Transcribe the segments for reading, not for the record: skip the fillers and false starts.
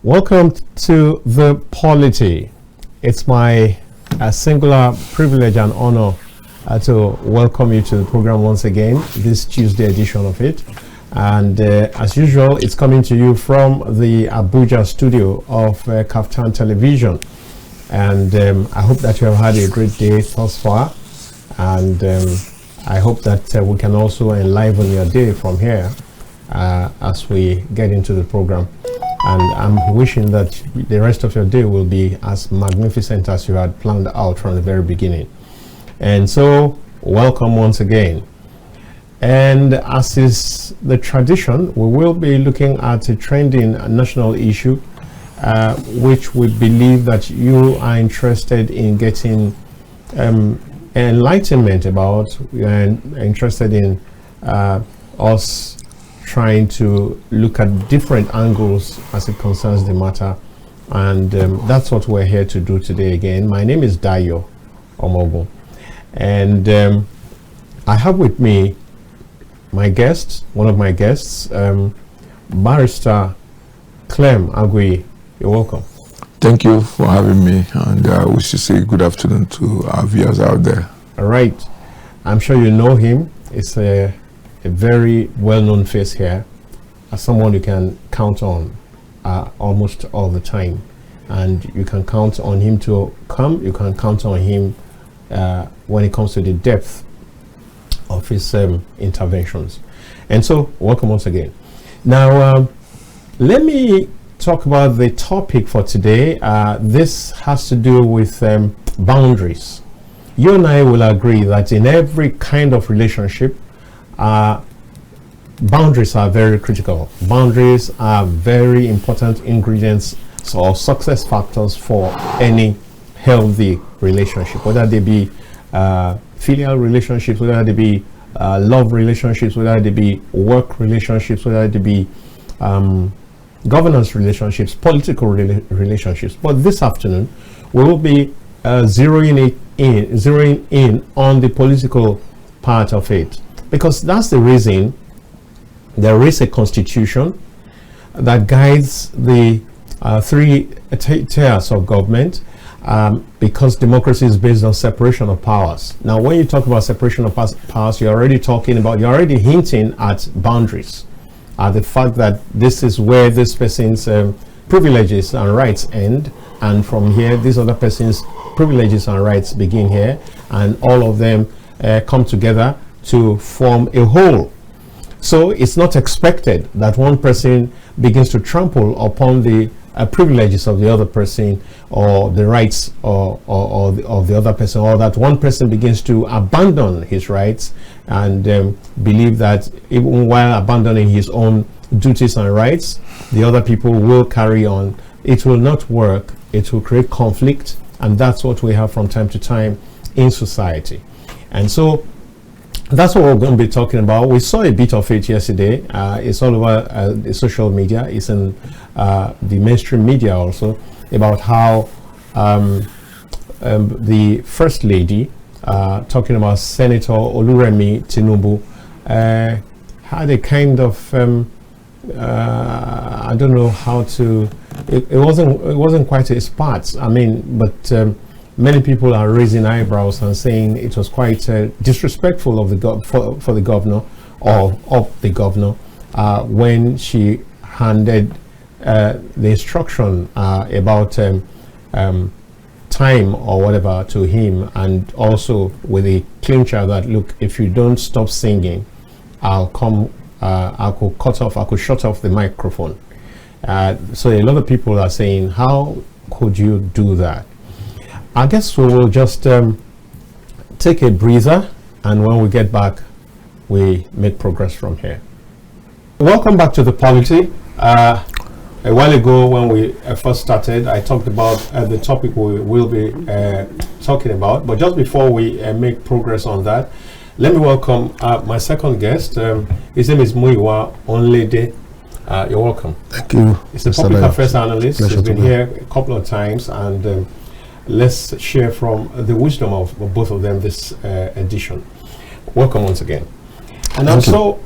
Welcome to The Polity. It's my singular privilege and honor to welcome you to the program once again, this Tuesday edition of it. And as usual, it's coming to you from the Abuja studio of Kaftan Television. And I hope that you have had a great day thus far. And I hope that we can also enliven your day from here as we get into the program. And I'm wishing that the rest of your day will be as magnificent as you had planned out from the very beginning. And so, welcome once again. And as is the tradition, we will be looking at a trending national issue, which we believe that you are interested in getting enlightenment about, and interested in us trying to look at different angles as it concerns the matter. And that's what we're here to do today again. My name is Dayo Omogun. And I have with me my guest, one of my guests, Barrister Clem Aguiyi. You're welcome. Thank you for having me, and we should say good afternoon to our viewers out there. All right. I'm sure you know him. It's a very well-known face here, as someone you can count on almost all the time. And you can count on him to come. You can count on him when it comes to the depth of his interventions. And so, welcome once again. Now, let me talk about the topic for today. This has to do with boundaries. You and I will agree that in every kind of relationship, boundaries are very critical. Boundaries are very important ingredients or success factors for any healthy relationship, whether they be filial relationships, whether they be love relationships, whether they be work relationships, whether they be governance relationships, political relationships. But this afternoon, we will be zeroing in on the political part of it, because that's the reason there is a constitution that guides the three tiers of government, because democracy is based on separation of powers. Now, when you talk about separation of powers, you're already hinting at boundaries. The fact that this is where this person's privileges and rights end, and from here, this other person's privileges and rights begin here, and all of them come together to form a whole. So it's not expected that one person begins to trample upon the privileges of the other person, or the rights of the other person, or that one person begins to abandon his rights and believe that even while abandoning his own duties and rights, the other people will carry on. It will not work. It will create conflict, and that's what we have from time to time in society. And so that's what we're going to be talking about. We saw a bit of it yesterday. It's all over the social media. It's in the mainstream media also, about how the First Lady, talking about Senator Oluremi Tinubu, had a kind of I don't know how to. It wasn't quite a spat. I mean, but many people are raising eyebrows and saying it was quite disrespectful of the for the governor, or of the governor, when she handed the instruction about time or whatever to him, and also with a clincher that, look, if you don't stop singing, I could shut off the microphone. So a lot of people are saying, how could you do that? I guess we will just take a breather, and when we get back, we make progress from here. Welcome back to The Polity. A while ago, when we first started, I talked about the topic we will be talking about. But just before we make progress on that, let me welcome my second guest. His name is Muyiwa Onlede. You're welcome. Thank you. He's a public affairs analyst. He's been here a couple of times, and let's share from the wisdom of both of them this edition. Welcome once again. And also,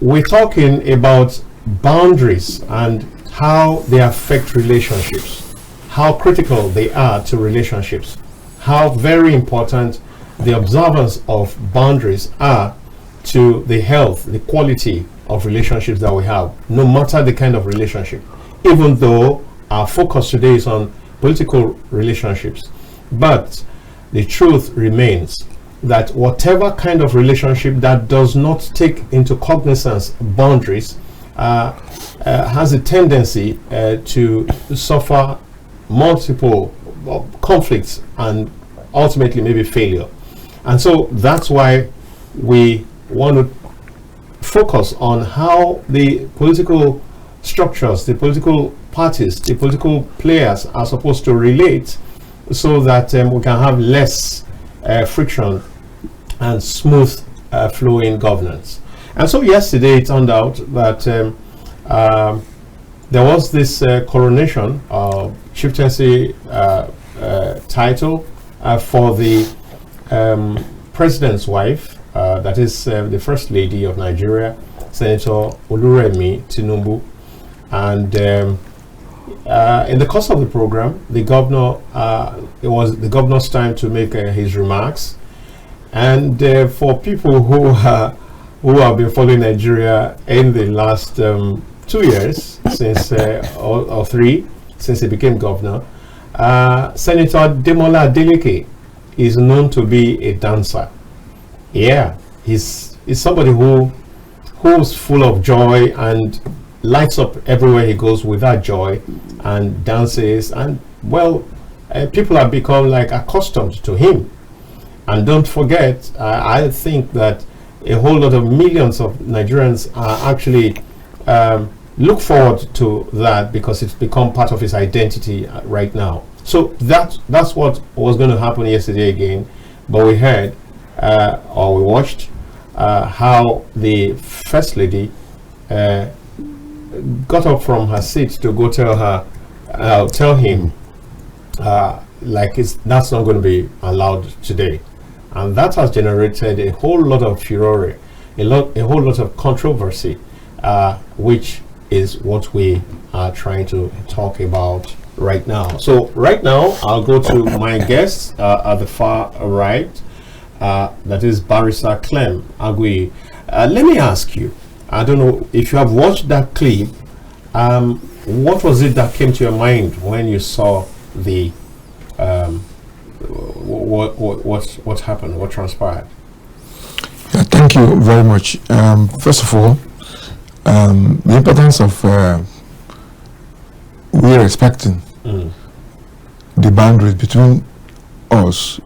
we're talking about boundaries and how they affect relationships, how critical they are to relationships, how very important the observance of boundaries are to the health, the quality of relationships that we have, no matter the kind of relationship, even though our focus today is on political relationships. But the truth remains that whatever kind of relationship that does not take into cognizance boundaries has a tendency to suffer multiple conflicts and ultimately maybe failure. And so that's why we want to focus on how the political structures, the political parties, the political players are supposed to relate, so that we can have less friction and smooth flowing governance. And so yesterday it turned out that there was this coronation chieftaincy title for the president's wife, that is the First Lady of Nigeria, Senator Oluremi Tinubu. And in the course of the program, the governor, it was the governor's time to make his remarks. And for people who have been following Nigeria in the last 2 years, since or 3, since he became governor, Senator Ademola Adeleke is known to be a dancer. Yeah, he's somebody who's full of joy and lights up everywhere he goes with that joy and dances, and well, people have become like accustomed to him. And don't forget, I think that a whole lot of millions of Nigerians are actually look forward to that, because it's become part of his identity right now. So that's what was going to happen yesterday again. But we heard or we watched how the First Lady got up from her seat to go tell him like that's not going to be allowed today. And that has generated a whole lot of furore, a whole lot of controversy, which is what we are trying to talk about right now. So right now, I'll go to my guest at the far right, that is Barrister Clem Aguiyi. Let me ask you, I don't know if you have watched that clip, what was it that came to your mind when you saw the what happened, what transpired? Yeah, thank you very much. First of all, the importance of we are respecting the boundaries between us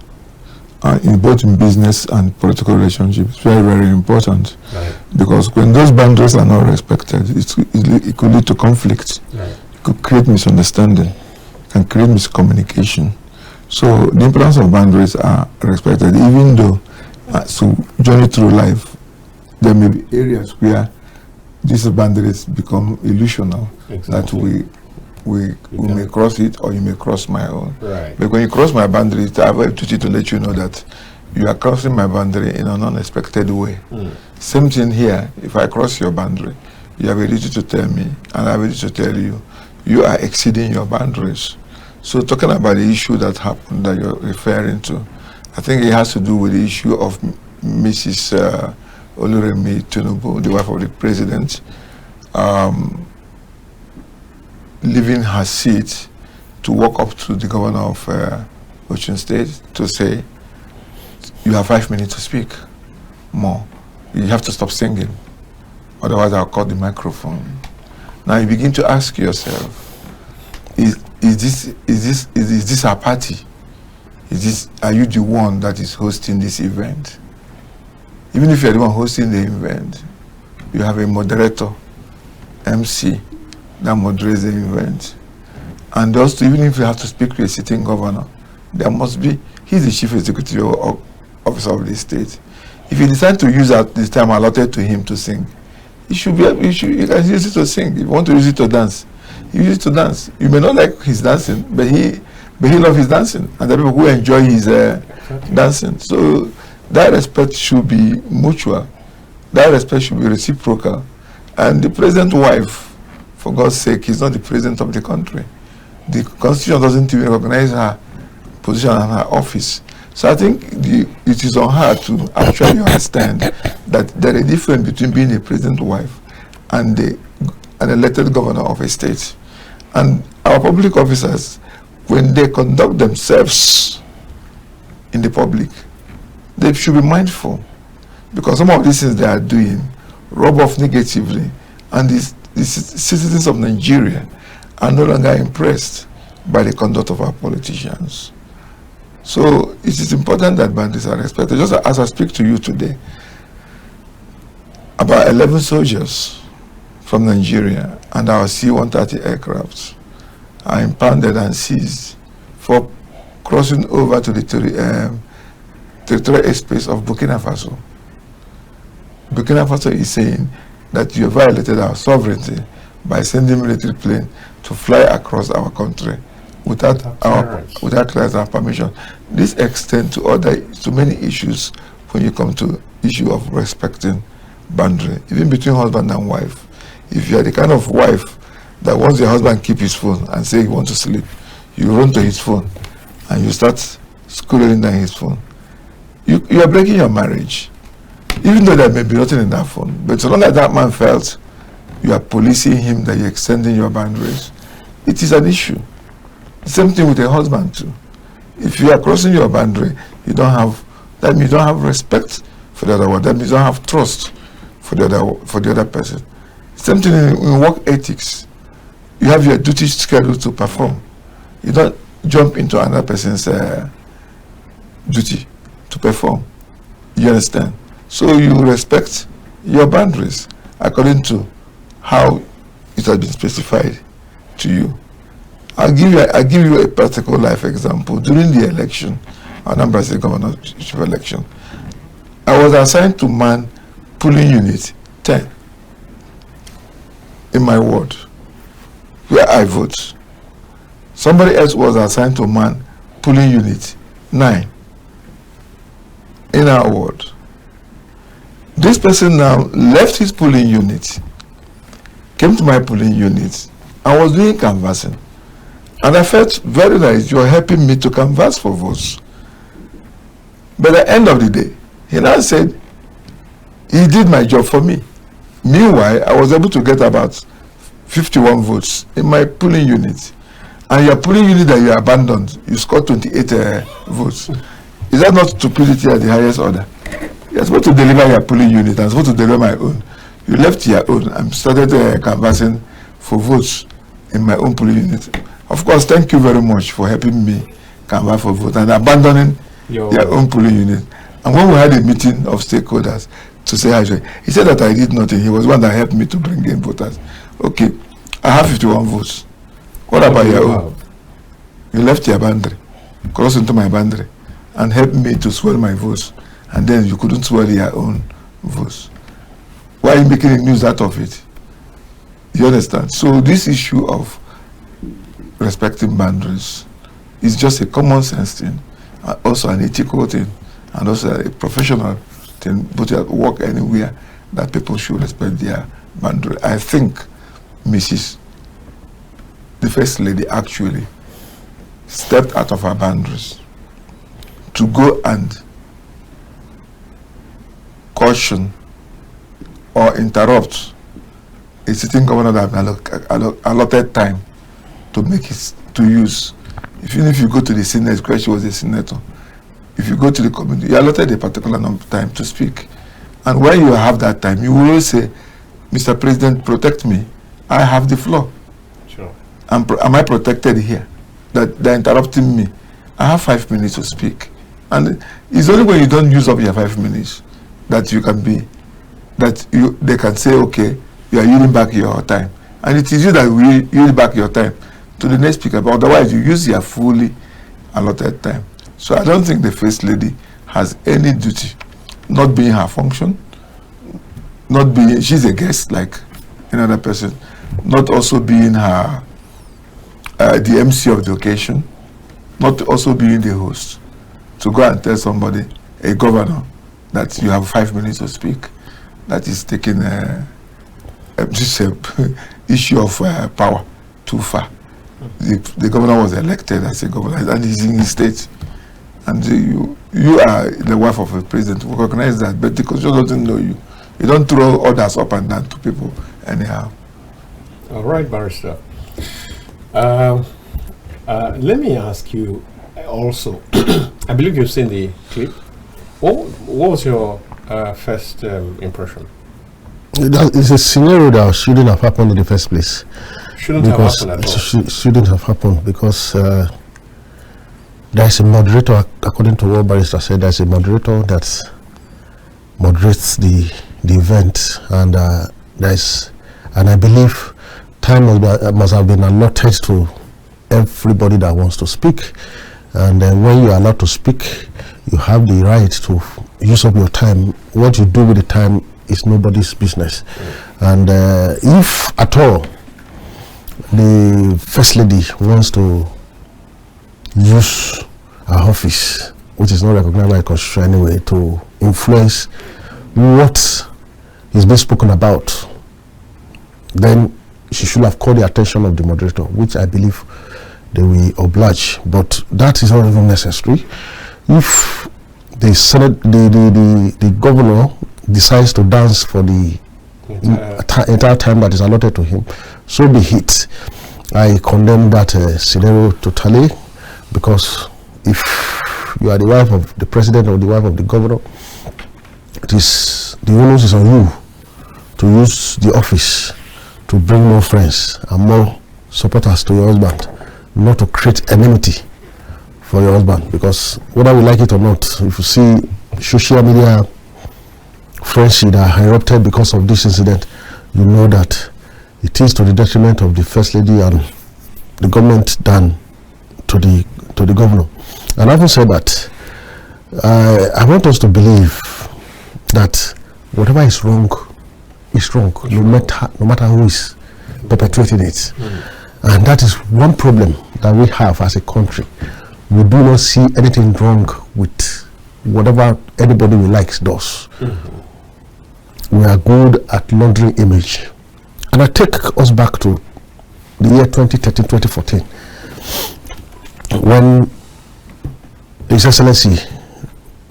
in both in business and political relationships. Very, very important. Right. Because when those boundaries are not respected, it could lead to conflict. Right. It could create misunderstanding, can create miscommunication. So the importance of boundaries are respected, even though so journey through life, there may be areas where these boundaries become illusional. Exactly. That we may cross it, or you may cross my own. Right. But when you cross my boundary, I have a duty to let you know that you are crossing my boundary in an unexpected way. Same thing here. If I cross your boundary, you have a duty to tell me, and I have a duty to tell you, you are exceeding your boundaries. So talking about the issue that happened that you're referring to, I think it has to do with the issue of Mrs. Oluremi Tinubu, the wife of the president, leaving her seat to walk up to the governor of Osun State to say, you have 5 minutes to speak more. You have to stop singing, otherwise I'll cut the microphone. Now you begin to ask yourself, is this our party? Are you the one that is hosting this event? Even if you're the one hosting the event, you have a moderator, MC, that moderates the event. And also, even if you have to speak to a sitting governor, there must be, he's the chief executive officer of the state. If you decide to use this time allotted to him to sing, you can use it to sing. If you want to use it to dance, you use it to dance. You may not like his dancing, but he loves his dancing, and the people who enjoy his dancing. So that respect should be mutual. That respect should be reciprocal. And the president's wife, For God's sake, he's not the president of the country. The constitution doesn't even recognize her position and her office. So I think it is on her to actually understand that there is a difference between being a president's wife and an elected governor of a state. And our public officers, when they conduct themselves in the public, they should be mindful, because some of these things they are doing rub off negatively, and the citizens of Nigeria are no longer impressed by the conduct of our politicians. So it is important that boundaries are respected. Just as I speak to you today, about 11 soldiers from Nigeria and our C-130 aircrafts are impounded and seized for crossing over to the territorial airspace of Burkina Faso. Burkina Faso is saying that you violated our sovereignty by sending military plane to fly across our country without clearance and permission. This extends to many issues when you come to issue of respecting boundary, even between husband and wife. If you are the kind of wife that wants your husband keep his phone and say he wants to sleep, you run to his phone and you start scrolling down his phone, you are breaking your marriage. Even though there may be nothing in that phone, but so long as that man felt you are policing him, that you're extending your boundaries, it is an issue. Same thing with a husband too. If you are crossing your boundary, that means you don't have respect for the other one. That means you don't have trust for the other person. Same thing in work ethics. You have your duty schedule to perform. You don't jump into another person's duty to perform. You understand? So you respect your boundaries according to how it has been specified to you. I'll give you a practical life example. During the election, Anambra State governorship election, I was assigned to man polling unit 10 in my ward where I vote. Somebody else was assigned to man polling unit 9 in our ward. This person now left his polling unit, came to my polling unit, and was doing canvassing. And I felt very nice, you're helping me to canvass for votes. But at the end of the day, he now said, he did my job for me. Meanwhile, I was able to get about 51 votes in my polling unit. And your polling unit that you abandoned, you scored 28 votes. Is that not stupidity at the highest order? You're supposed to deliver your polling unit. I'm supposed to deliver my own. You left your own and started canvassing for votes in my own polling unit. Of course, thank you very much for helping me canvass for votes and abandoning your own polling unit. And when we had a meeting of stakeholders to say hi, he said that I did nothing. He was one that helped me to bring in voters. Okay, I have 51 votes. What about your own? You left your boundary, crossed into my boundary, and helped me to swell my votes. And then you couldn't swell your own votes. Why are you making a news out of it? You understand? So this issue of respecting boundaries is just a common sense thing, also an ethical thing, and also a professional thing, but at work anywhere, that people should respect their boundary. I think the First Lady actually stepped out of her boundaries to go and caution or interrupt a sitting governor that allotted time to use. Even if you go to the Senate, because she was a senator, if you go to the committee, you allotted a particular number of time to speak. And when you have that time, you will always say, Mr. President, protect me. I have the floor. Sure. Am I protected here? That they're interrupting me. I have 5 minutes to speak. And it's only when you don't use up your 5 minutes that you can be, they can say, okay, you are using back your time. And it is you that will use back your time to the next speaker, but otherwise you use your fully allotted time. So I don't think the First Lady has any duty, not being her function, not being, she's a guest like another person, not also being her, the MC of the occasion, not also being the host, to go and tell somebody, a governor, that you have 5 minutes to speak. That is taking this issue of power too far. The governor was elected as a governor, and he's in his state. And you are the wife of a president. Recognize that, but the constitution doesn't know you. You don't throw orders up and down to people anyhow. All right, Barrister. Let me ask you also. I believe you've seen the clip. What was your first impression? It's a scenario that shouldn't have happened in the first place. Shouldn't have happened at all. Shouldn't have happened because there's a moderator, according to what Barrister said, there's a moderator that moderates the event, and and I believe time must have been allotted to everybody that wants to speak, and when you are allowed to speak, you have the right to use up your time. What you do with the time is nobody's business. And if at all the First Lady wants to use her office, which is not recognized by the Constitution anyway, to influence what is being spoken about, then she should have called the attention of the moderator, which I believe they will oblige. But that is not even necessary. If the Senate, the governor decides to dance for the entire time that is allotted to him, so be it. I condemn that scenario totally, because if you are the wife of the president or the wife of the governor, it is the onus is on you to use the office to bring more friends and more supporters to your husband, not to create enmity for your husband. Because whether we like it or not, if you see social media friendship that erupted because of this incident, you know that it is to the detriment of the First Lady and the government than to the governor. And having said that, I want us to believe that whatever is wrong, no matter who is perpetrating it. And that is one problem that we have as a country. We do not see anything wrong with whatever anybody we likes does. We are good at laundering image. And I take us back to the year 2013, 2014, when His Excellency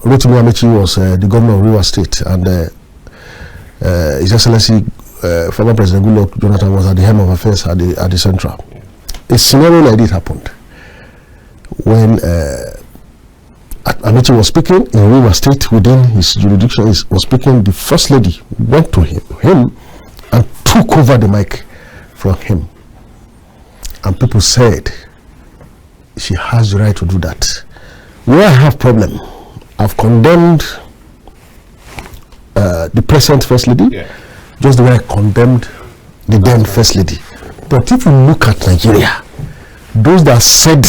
Rotimi Amechi was the governor of Rivers State, and His Excellency former President Goodluck Jonathan was at the helm of affairs at the central. A scenario like this happened when Amechi was speaking in Rivers State within his jurisdiction. He was speaking. The First Lady went to him and took over the mic from him, and people said she has the right to do that. Where I have problem, I've condemned the present First Lady, just the way I condemned the then First Lady. But if you look at Nigeria, those that said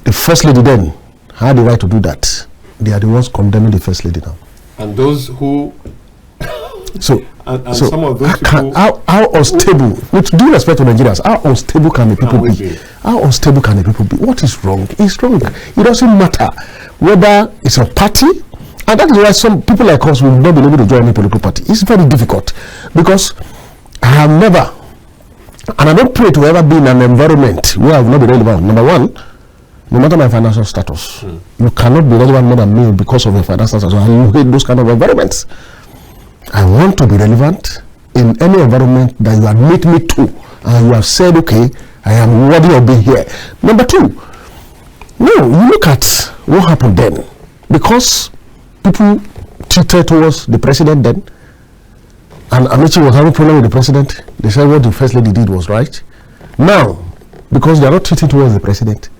the First Lady then had the right to do that, they are the ones condemning the First Lady now. And those who so some of those people, how unstable, with due respect to Nigerians, how unstable can the people be? How unstable can the people be? What is wrong? It's wrong. It doesn't matter whether it's a party, and that is why some people like us will not be able to join any political party. It's very difficult, because I have never, and I don't pray to ever be in an environment where I will not be relevant. Number one, no matter my financial status, you cannot be relevant more than me because of your financial status. I hate those kind of environments. I want to be relevant in any environment that you admit me to, and you have said, okay, I am worthy of being here. Number two, no, you look at what happened then, because people tilted towards the president then, and Amechi was having a problem with the president. They said what the First Lady did was right. Now, because they are not tilting towards the president,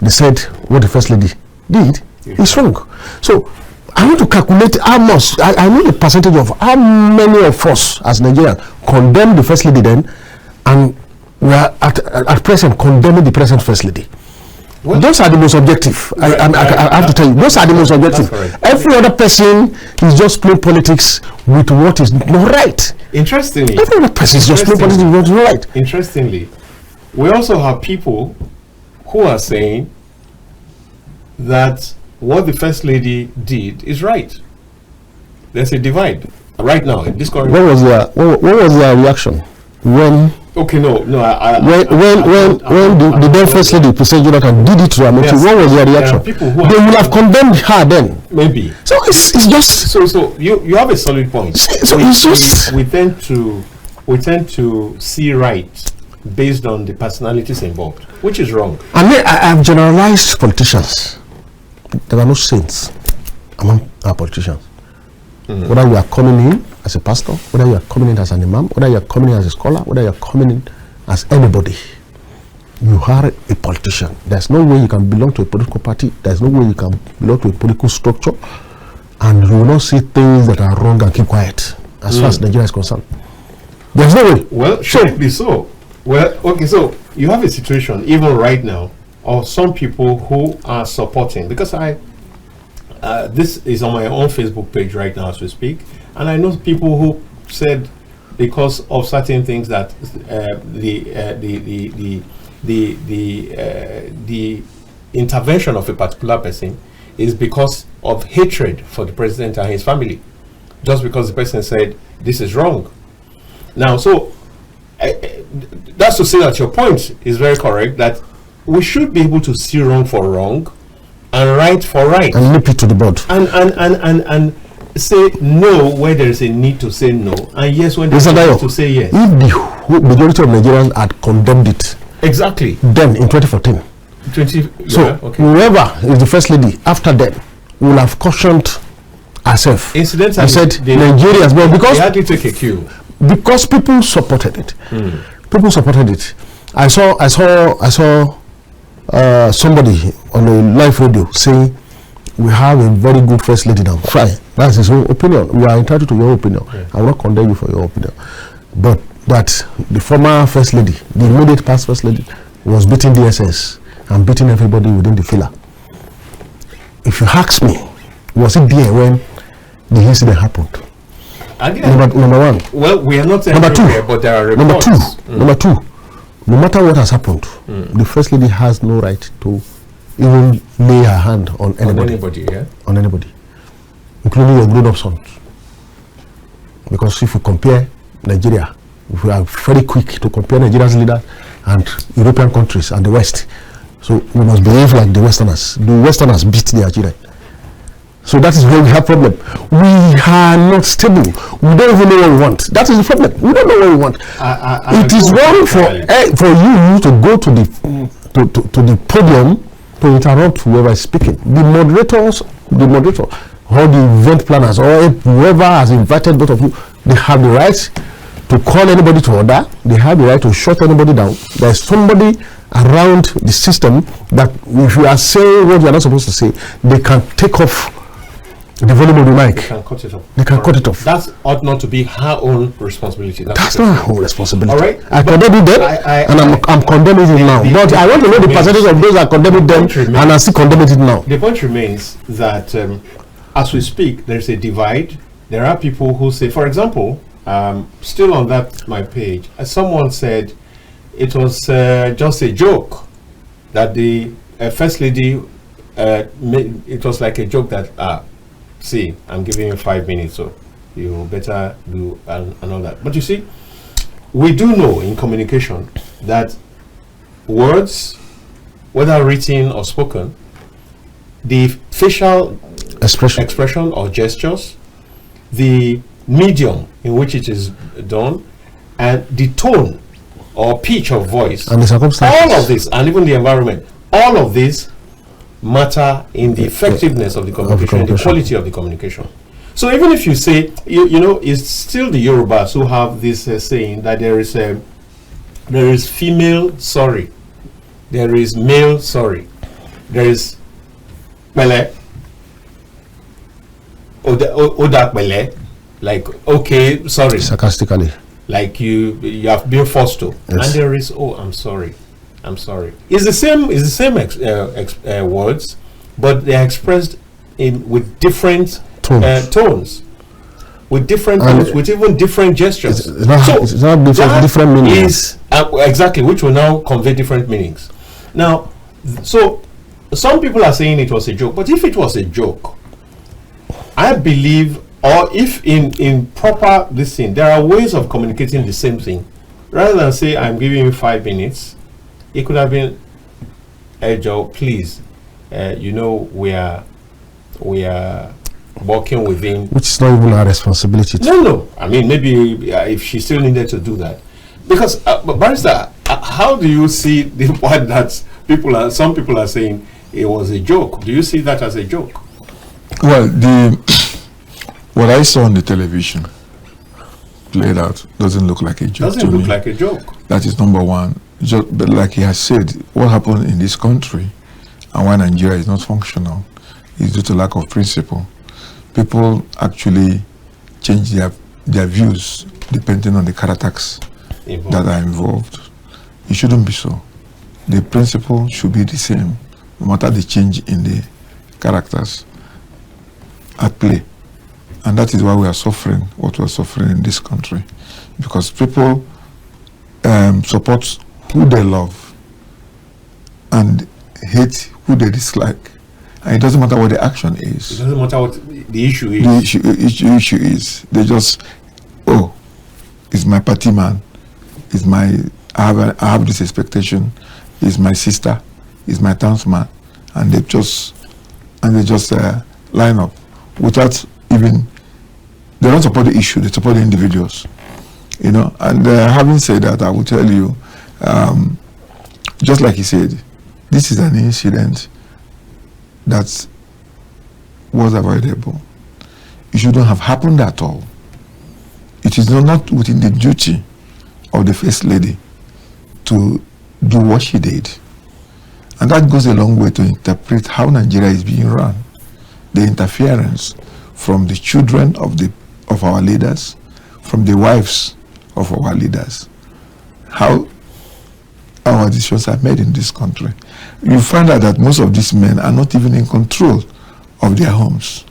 they said what the First Lady did is wrong. So I want to calculate how much, I know the percentage of how many of us as Nigerians condemn the First Lady then, and we are at present condemning the present First Lady. Well, those are the most objective. I have to tell you, those are the most objective. Every other person is just playing politics with what is not right. Interestingly, every other person is just playing politics with what is not right. Interestingly, we also have people who are saying that what the First Lady did is right. There's a divide. right now in this current. What was their reaction when? Okay, no. When the then first lady, President Jonathan, did it to Amechi, yes, what was their reaction? They would have condemned her then. Maybe. So it's just. So you have a solid point. So it's just. We tend to see right based on the personalities involved, which is wrong. And then I have generalized politicians. There are no saints among our politicians. Whether you are coming in as a pastor, whether you are coming in as an imam, whether you are coming in as a scholar, whether you are coming in as anybody, you are a politician. There's no way you can belong to a political party. There's no way you can belong to a political structure, and you will not see things that are wrong and keep quiet as far as Nigeria is concerned. There's no way. Well, should it be so? Well, okay, so you have a situation even right now of some people who are supporting, because this is on my own Facebook page right now as we speak, and I know people who said because of certain things that the intervention of a particular person is because of hatred for the president and his family, just because the person said this is wrong. Now, so that's to say that your point is very correct, that we should be able to see wrong for wrong and right for right, and nip it to the bud, and say no where there is a need to say no, and yes when there is a need to say yes. If the majority of Nigerians had condemned it, exactly, then in 2014, whoever is the first lady after them will have cautioned herself. Incidentally, and said Nigeria as well, because they had to take a cue, because people supported it. People supported it. I saw somebody on a live radio saying we have a very good first lady now. Fine, that's his own opinion. We are entitled to your opinion. I will not condemn you for your opinion. But that the former first lady, the immediate past first lady, was beating DSS and beating everybody within the filler. If you ask me, was it there when the incident happened? Again, number one. Well, we are not number two, but there are reports. Number two, no matter what has happened, the first lady has no right to even lay her hand on anybody. On anybody, including your grown-up sons. Because if we compare Nigeria, if we are very quick to compare Nigeria's leaders and European countries and the West, so we must behave like the Westerners. The Westerners beat their children. So that is where we have problem. We are not stable. We don't even know what we want. That is the problem. We don't know what we want. It is wrong for you to go to the podium to interrupt whoever is speaking. The moderator, or the event planners, or whoever has invited both of you, they have the right to call anybody to order. They have the right to shut anybody down. There is somebody around the system that if you are saying what you are not supposed to say, they can take off the volume of the mic. They can cut it off. They can cut it off. That ought not to be her own responsibility. That's not her own responsibility. All right. I condemn it then, and I'm condemning it now. But I want to know the percentage of those that condemn it then and are still condemning it now. The point remains that as we speak, there's a divide. There are people who say, for example, still on that my page, someone said it was just a joke that the first lady it was like a joke that see, I'm giving you 5 minutes, so you better do and all that. But you see, we do know in communication that words, whether written or spoken, the facial expression or gestures, the medium in which it is done, and the tone or pitch of voice, and the circumstances, all of this, and even the environment, all of this matter in the effectiveness of the communication, the quality of the communication. So even if you say, you know, it's still the Yorubas who have this saying that there is female sorry, there is male sorry, there is pele, oda pele, like okay, sorry, sarcastically, like you have been forced to, yes. And there is I'm sorry. It's the same words, but they are expressed with different tones, with different tones, with even different gestures. It's not different meanings. Exactly, which will now convey different meanings. Now, so some people are saying it was a joke, but if it was a joke, I believe or if in proper this thing, there are ways of communicating the same thing. Rather than say, I'm giving you 5 minutes, it could have been, hey Joe, please, we are working within. Which is not even our responsibility. No. I mean, maybe if she still needed to do that. Because, but Barrister, how do you see the point that some people are saying it was a joke? Do you see that as a joke? Well, what I saw on the television played out doesn't look like a joke. Doesn't look like a joke. That is number one. But like he has said, what happened in this country and why Nigeria is not functional is due to lack of principle. People actually change their views depending on the characters that are involved. It shouldn't be so. The principle should be the same, no matter the change in the characters at play. And that is why we are suffering what we are suffering in this country. Because people support who they love and hate who they dislike. And it doesn't matter what the action is. It doesn't matter what the issue is. The issue is, they just, it's my party man. I have this expectation. It's my sister. It's my townsman. And they just line up without even, they don't support the issue, they support the individuals. And having said that, I will tell you, just like he said, this is an incident that was avoidable. It shouldn't have happened at all. It is not within the duty of the First Lady to do what she did. And that goes a long way to interpret how Nigeria is being run. The interference from the children of our leaders, from the wives of our leaders, how our decisions are made in this country. You find out that most of these men are not even in control of their homes.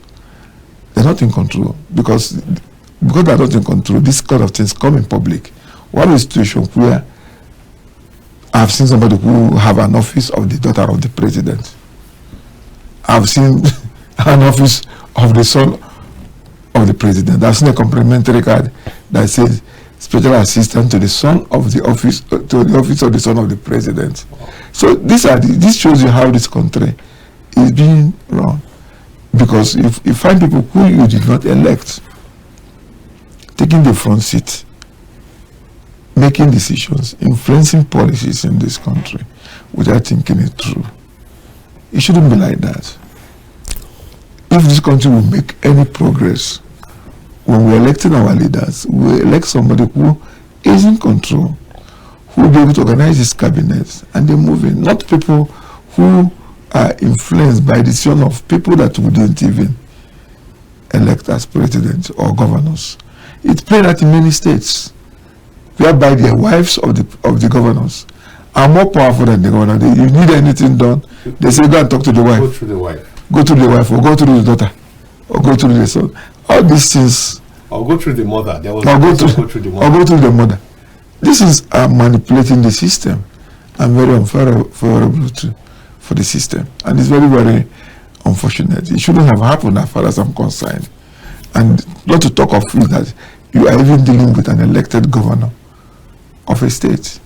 They're not in control because they're not in control, this kind of things come in public. What is a situation where I've seen somebody who have an office of the daughter of the president. I've seen an office of the son of the president. I've seen a complimentary card that says special assistant to the son of the office, to the office of the son of the president. So this shows you how this country is being run. Because if you find people who you did not elect taking the front seat, making decisions, influencing policies in this country without thinking it through, it shouldn't be like that. If this country will make any progress, when we're electing our leaders, we elect somebody who is in control, who will be able to organize his cabinet and they move in, not people who are influenced by the decision of people that we didn't even elect as president or governors. It's played out in many states, whereby the wives of the governors are more powerful than the governor. You need anything done, they say go and talk to the wife. Go through the wife. Go to the wife, or go through the daughter, or go through the son. All these things. Or go through the mother. There was or go through the mother. Or go through the mother. This is manipulating the system and very unfavorable for the system. And it's very, very unfortunate. It shouldn't have happened as far as I'm concerned. And not to talk of it that you are even dealing with an elected governor of a state.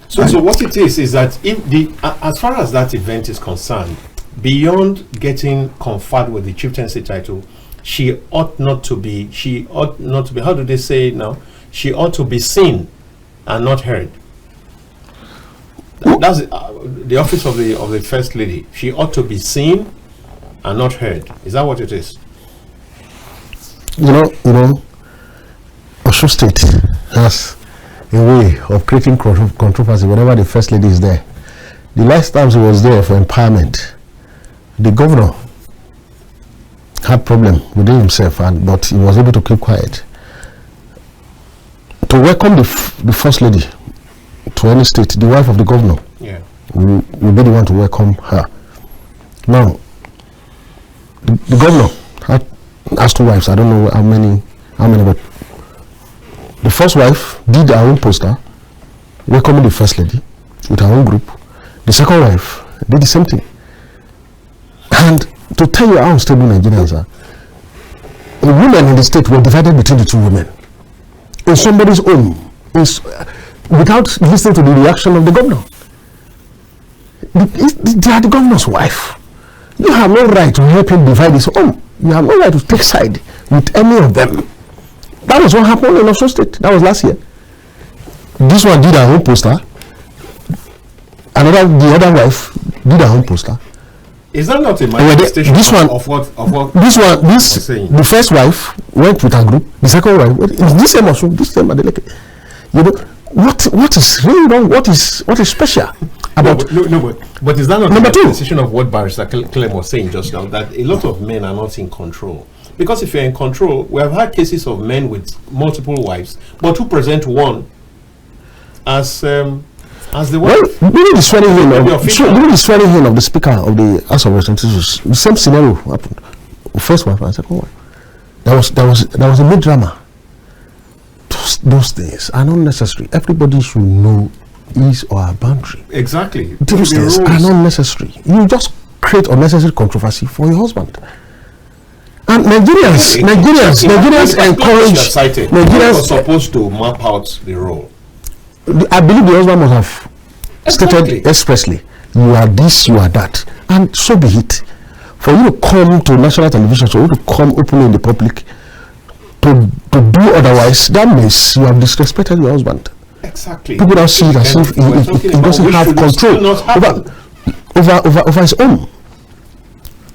So what it is that if as far as that event is concerned, beyond getting conferred with the chieftaincy title, she ought not to be, how do they say it now? She ought to be seen and not heard. That's the office of the First Lady. She ought to be seen and not heard. Is that what it is? You know, Osun State has a way of creating controversy whenever the First Lady is there. The last time she was there for empowerment, the governor had problem within himself, but he was able to keep quiet. To welcome the First Lady to any state, the wife of the governor will be the one to welcome her. Now, the governor has two wives. I don't know how many, but the first wife did her own poster welcoming the First Lady with her own group. The second wife did the same thing. And to tell you how unstable Nigerians are, women in the state were divided between the two women in somebody's home, without listening to the reaction of the governor. They are the governor's wife. You have no right to help him divide his home. You have no right to take side with any of them. That was what happened in Osun State. That was last year. This one did her own poster. The other wife did her own poster. Is that not a manifestation of what the first wife went with her group. The second wife, is this same Osun, this same Adeleke. You know, what is really wrong? What is special about? But is that not a manifestation of what Barrister Clem was saying just now, that a lot of men are not in control? Because if you're in control, we have had cases of men with multiple wives, but who present one as the wife. Well, during the swearing in of the Speaker of the House of Representatives, the same scenario happened. First wife and second wife. There was a mid-drama. Those things are not necessary. Everybody should know his or her boundary. Exactly. Those things are not necessary. You just create unnecessary controversy for your husband. And Nigerians encourage. Nigerians are supposed to map out the role. I believe the husband must have stated expressly, you are this, you are that, and so be it. For you to come to national television, so you to come openly in the public to do otherwise, that means you have disrespected your husband. Exactly. People don't see it as if he doesn't have control over his own.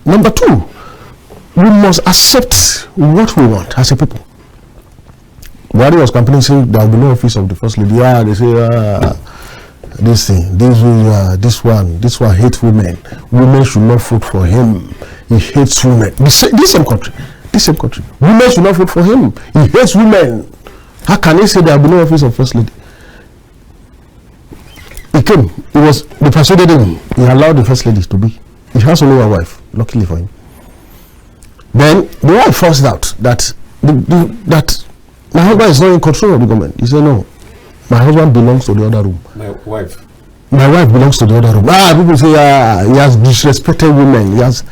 Number two, we must accept what we want as a people. Buhari was campaigning saying there will be no office of the first lady. Yeah, they say this thing, this one hates women. Women should not vote for him. He hates women. This same country. Women should not vote for him. He hates women. How can he say there will be no office of first lady? He came. They persuaded him. He allowed the first lady to be. He has only one wife. Luckily for him. Then the wife forced out that my husband is not in control of the government. He said, no, my husband belongs to the other room. My wife belongs to the other room. People say, he has disrespected women. As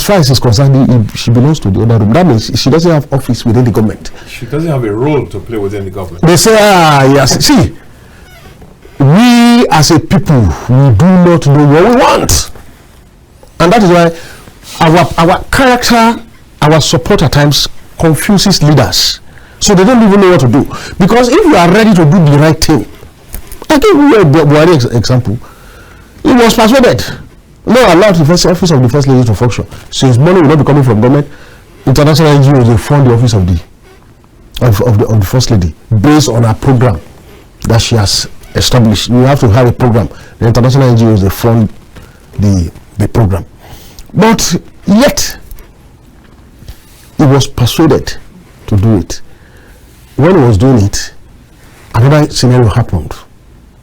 far as he's concerned, she belongs to the other room. That means she doesn't have office within the government. She doesn't have a role to play within the government. They say, yes. See, we as a people, we do not know what we want. And that is why our character, our support at times confuses leaders. So they don't even know what to do. Because if you are ready to do the right thing, I think we have Buhari example. He was persuaded. No, allowed the first office of the first lady to function. Since money will not be coming from government, international NGOs they fund the office of the first lady based on a program that she has established. You have to have a program. The international NGOs they fund the program. But yet he was persuaded to do it. When he was doing it, another scenario happened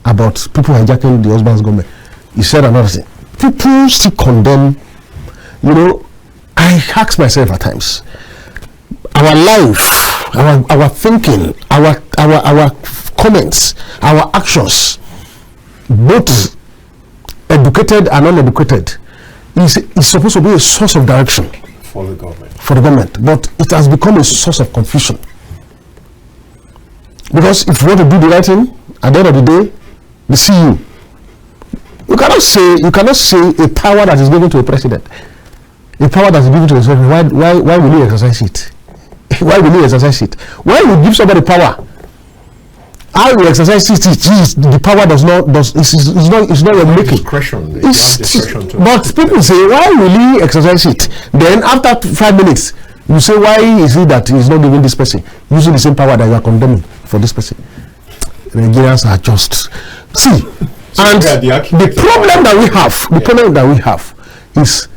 about people hijacking the husband's government. He said another thing. People still condemn. You know, I ask myself at times, our life, our thinking, our comments, our actions, both educated and uneducated, is supposed to be a source of direction for the government. But it has become a source of confusion. Because if you want to do the right thing, at the end of the day, they see you. You cannot say a power that is given to a president, a power that is given to a president. Why will he exercise it? Why will he exercise it? Why will you give somebody power? How you exercise it? The power it's not your making. Discretion. But people say, why will he exercise it? Then after 5 minutes, you say, why is it that he's not giving this person using the same power that you are condemning for this person? Nigerians are just and the problem that we have is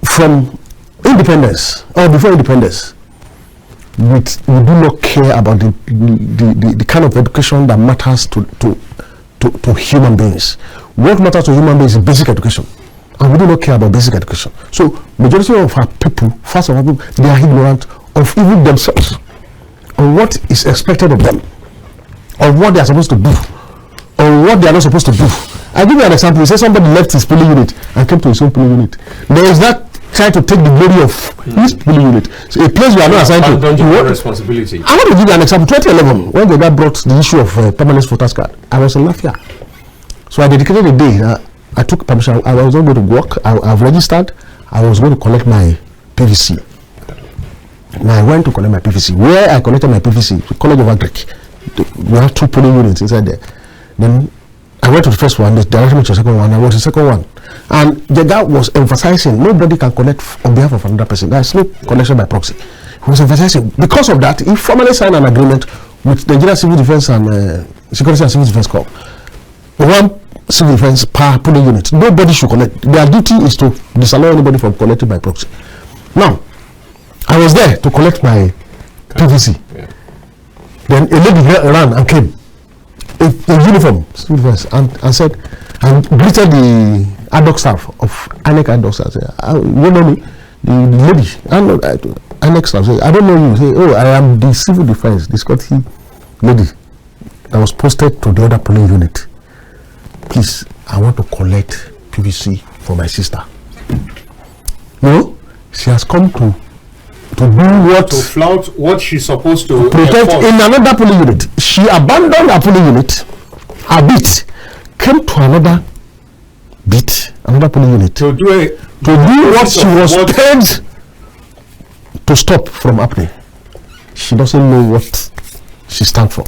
from independence or before independence. We do not care about the kind of education that matters to human beings. What matters to human beings is basic education, and we do not care about basic education. So majority of our people, they are ignorant of even themselves, on what is expected of them, or what they are supposed to do, or what they are not supposed to do. I'll give you an example. Say somebody left his polling unit and came to his own polling unit. There is that try to take the glory of his polling unit. So a place we are not assigned to. Responsibility. I want to give you an example. 2011, when the guy brought the issue of permanent voters card, I was in Lafia. So I dedicated a day. I took permission. I was not going to work. I've registered. I was going to collect my PVC. Now I went to collect my PVC. Where I collected my PVC, the College of Agric. We have 2 polling units inside there. Then I went to the first one, they directed me to the second one, I was the second one. And the guy was emphasizing nobody can collect on behalf of another person. There's no collection by proxy. He was emphasizing. Because of that, he formally signed an agreement with the Nigerian Civil Defense and Security and Civil Defense Corps. One civil defense per polling unit. Nobody should collect. Their duty is to disallow anybody from collecting by proxy. Now, I was there to collect my PVC. Yeah. Then a lady ran and came in uniform, civil defense, and said, and greeted the ad hoc staff of INEC ad hoc staff. You know me? The lady, INEC staff said, I don't know you. Say, oh, I am the civil defense, the Scotty lady that was posted to the other polling unit. Please, I want to collect PVC for my sister. No, she has come to do what? To flout what she's supposed to protect in another polling unit. She abandoned her polling unit, her bit, came to another bit, another polling unit to do what she was paid to stop from happening. She doesn't know what she stands for.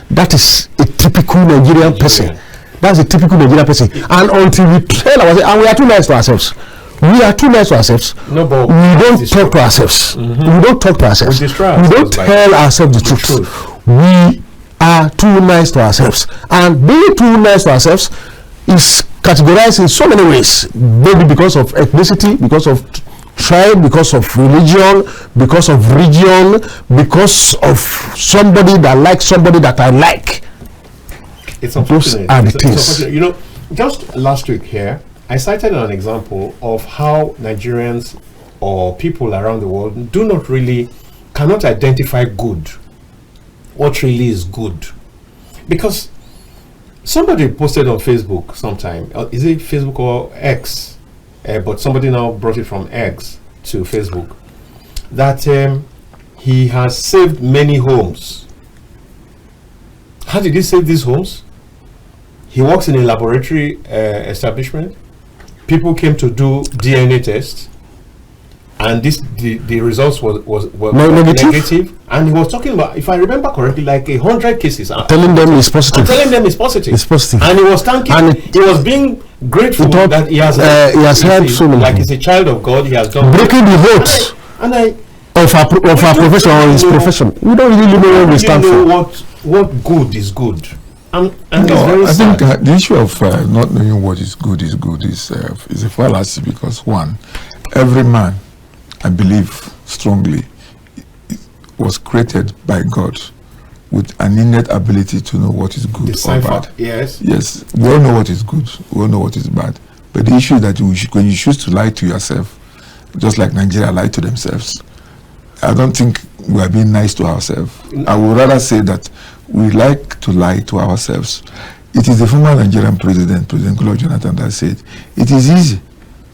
That is a typical Nigerian person. That's a typical Nigerian person. And until we tell ourselves, and we are too nice to ourselves. We are too nice to ourselves. No, but we don't talk to ourselves. We don't talk to ourselves. We don't tell ourselves the truth. We are too nice to ourselves. And being too nice to ourselves is categorized in so many ways. Maybe because of ethnicity, because of tribe, because of religion, because of region, because of somebody that likes somebody that I like. It's unfortunate. Those are the things. You know, just last week here, I cited an example of how Nigerians or people around the world cannot identify good. What really is good? Because somebody posted on Facebook sometime, is it Facebook or X? But somebody now brought it from X to Facebook, that he has saved many homes. How did he save these homes? He works in a laboratory establishment. People came to do DNA tests, and the results were negative. And he was talking about, if I remember correctly, like 100 cases. Telling them it's positive. It's positive. And he was thanking. And he was being grateful that he has helped so many. Like he's a child of God. He has done breaking the votes of our profession or his profession. We don't really know where we stand for. What good is good. And no, I think the issue of not knowing what is good is a fallacy, because one, every man, I believe strongly, was created by God with an innate ability to know what is good or bad. Yes, we all know what is good, we all know what is bad. But the issue is that when you choose to lie to yourself, just like Nigeria lied to themselves, I don't think we are being nice to ourselves. I would rather say that we like to lie to ourselves. It is the former Nigerian President Goodluck Jonathan, that said, it is easy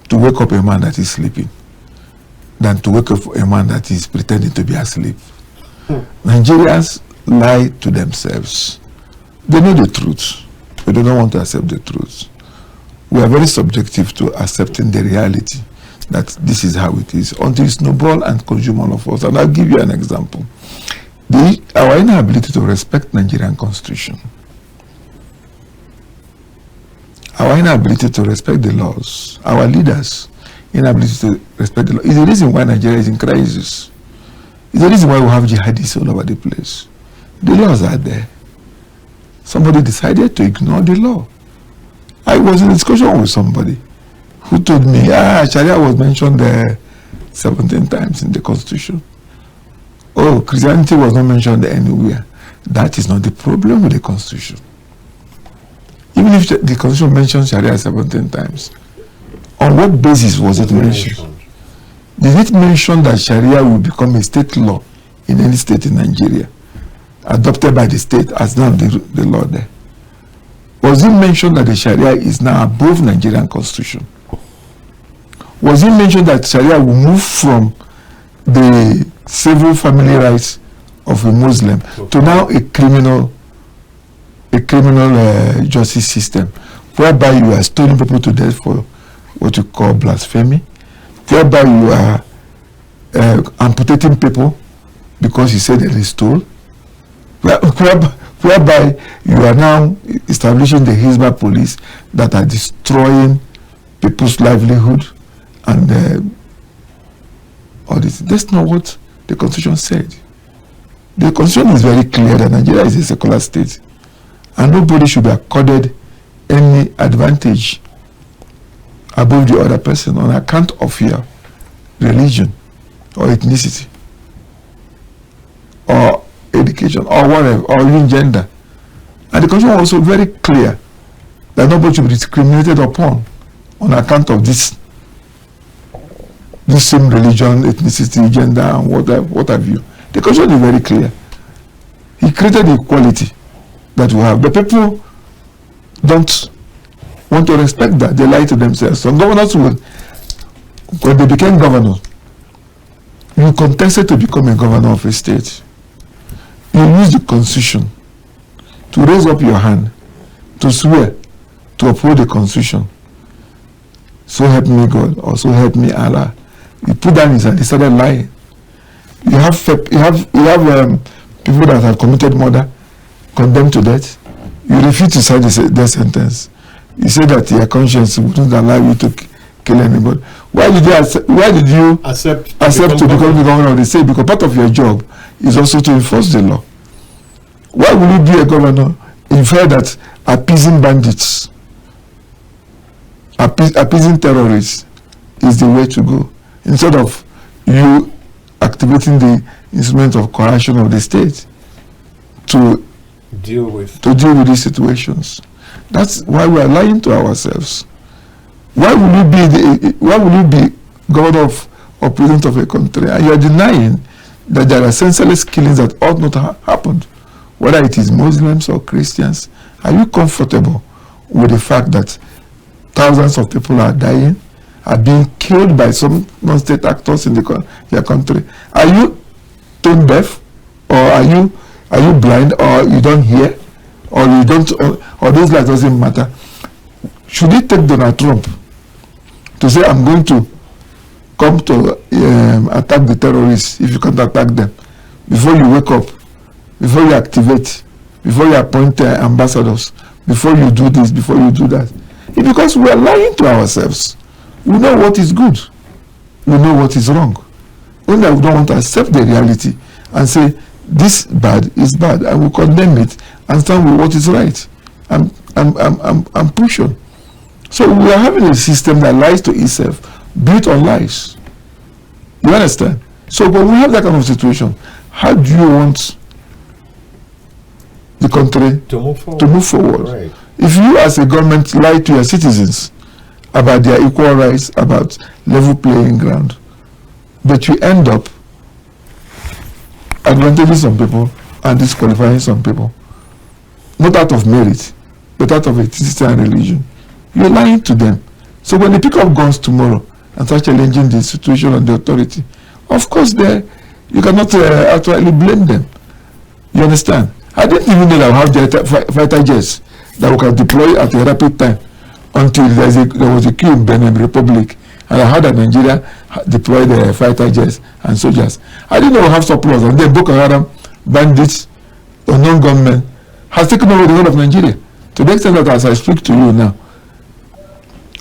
to wake up a man that is sleeping than to wake up a man that is pretending to be asleep. Nigerians lie to themselves. They know the truth, but they don't want to accept the truth. We are very subjective to accepting the reality that this is how it is, until it snowball and consume all of us. And I'll give you an example. Our inability to respect Nigerian Constitution, our inability to respect the laws, our leaders' inability to respect the law, is the reason why Nigeria is in crisis. It's the reason why we have jihadists all over the place. The laws are there. Somebody decided to ignore the law. I was in a discussion with somebody who told me, Sharia was mentioned there 17 times in the Constitution. Oh, Christianity was not mentioned anywhere. That is not the problem with the Constitution. Even if the Constitution mentions Sharia 17 times, on what basis was it mentioned? Did it mention that Sharia will become a state law in any state in Nigeria, adopted by the state as now the law there? Was it mentioned that the Sharia is now above Nigerian Constitution? Was it mentioned that Sharia will move from the civil family rights of a Muslim to now a criminal justice system, whereby you are stoning people to death for what you call blasphemy, whereby you are amputating people because you said they stole, whereby you are now establishing the Hizbah police that are destroying people's livelihood and all this. That's not what the Constitution said. The Constitution is very clear that Nigeria is a secular state and nobody should be accorded any advantage above the other person on account of your religion or ethnicity or education or whatever, or even gender. And the Constitution was also very clear that nobody should be discriminated upon on account of this same religion, ethnicity, gender, and what have you. The Constitution is very clear. He created equality that we have. The people don't want to respect that. They lie to themselves. Some governors will, when they became governors, you contested to become a governor of a state. You use the Constitution to raise up your hand, to swear, to uphold the Constitution. So help me God, or so help me Allah. You put down his hand, he started lying. You have people that have committed murder, condemned to death. You refuse to sign the death sentence. You say that your conscience wouldn't allow you to kill anybody. Why did you accept to become the governor of the state? Because part of your job is also to enforce the law. Why will you be a governor in fear that appeasing bandits, appeasing terrorists is the way to go, instead of you activating the instrument of coercion of the state to deal with these situations? That's why we are lying to ourselves. Why will you be governor or president of a country and you are denying that there are senseless killings that ought not to have happened, whether it is Muslims or Christians? Are you comfortable with the fact that thousands of people are dying, are being killed by some non-state actors in your country? Are you tone deaf, or are you blind, or you don't hear, or you don't, or those lives doesn't matter? Should it take Donald Trump to say, I'm going to come to attack the terrorists if you can't attack them, before you wake up, before you activate, before you appoint ambassadors, before you do this, before you do that? It's because we are lying to ourselves. We know what is good. We know what is wrong. Only we don't want to accept the reality and say, this bad is bad, and we condemn it and stand with what is right. I'm pushing. So we are having a system that lies to itself, built on lies. You understand? So when we have that kind of situation, how do you want the country to move forward? Right. If you as a government lie to your citizens about their equal rights, about level playing ground, but you end up advantaging some people and disqualifying some people, not out of merit, but out of ethnicity and religion, you're lying to them. So when they pick up guns tomorrow and start challenging the situation and the authority, of course you cannot actually blame them. You understand? I didn't even know that we have fighter jets that we can deploy at a rapid time until there was a coup in Benin Republic, and I heard that Nigeria deployed the fighter jets and soldiers. I didn't know we have surplus, and then Boko Haram, bandits, unknown gunmen has taken over the whole of Nigeria, to the extent that as I speak to you now,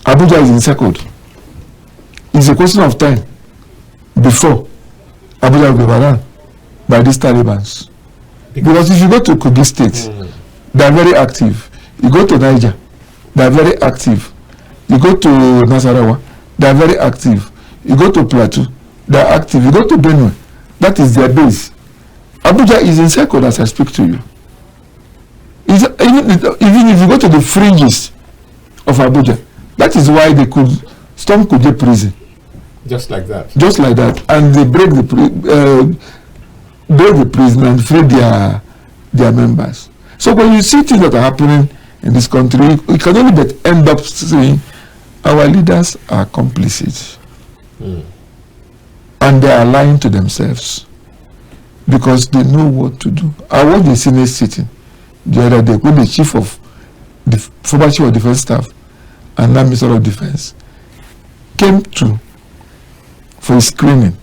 Abuja is encircled. It's a question of time before Abuja will be overrun by these Talibans. Because if you go to Kogi State, they are very active. You go to Niger, they are very active. You go to Nasarawa, they are very active. You go to Plateau, they are active. You go to Benue, that is their base. Abuja is encircled as I speak to you. Even if you go to the fringes of Abuja, that is why they could storm Kuje prison. Just like that. Just like that, and they break the prison and free their members. So when you see things that are happening in this country, we can only end up saying our leaders are complicit. And they are lying to themselves because they know what to do. I watched the Senate sitting the other day when the chief of the former chief of defense staff and now Minister of Defense came to for screening.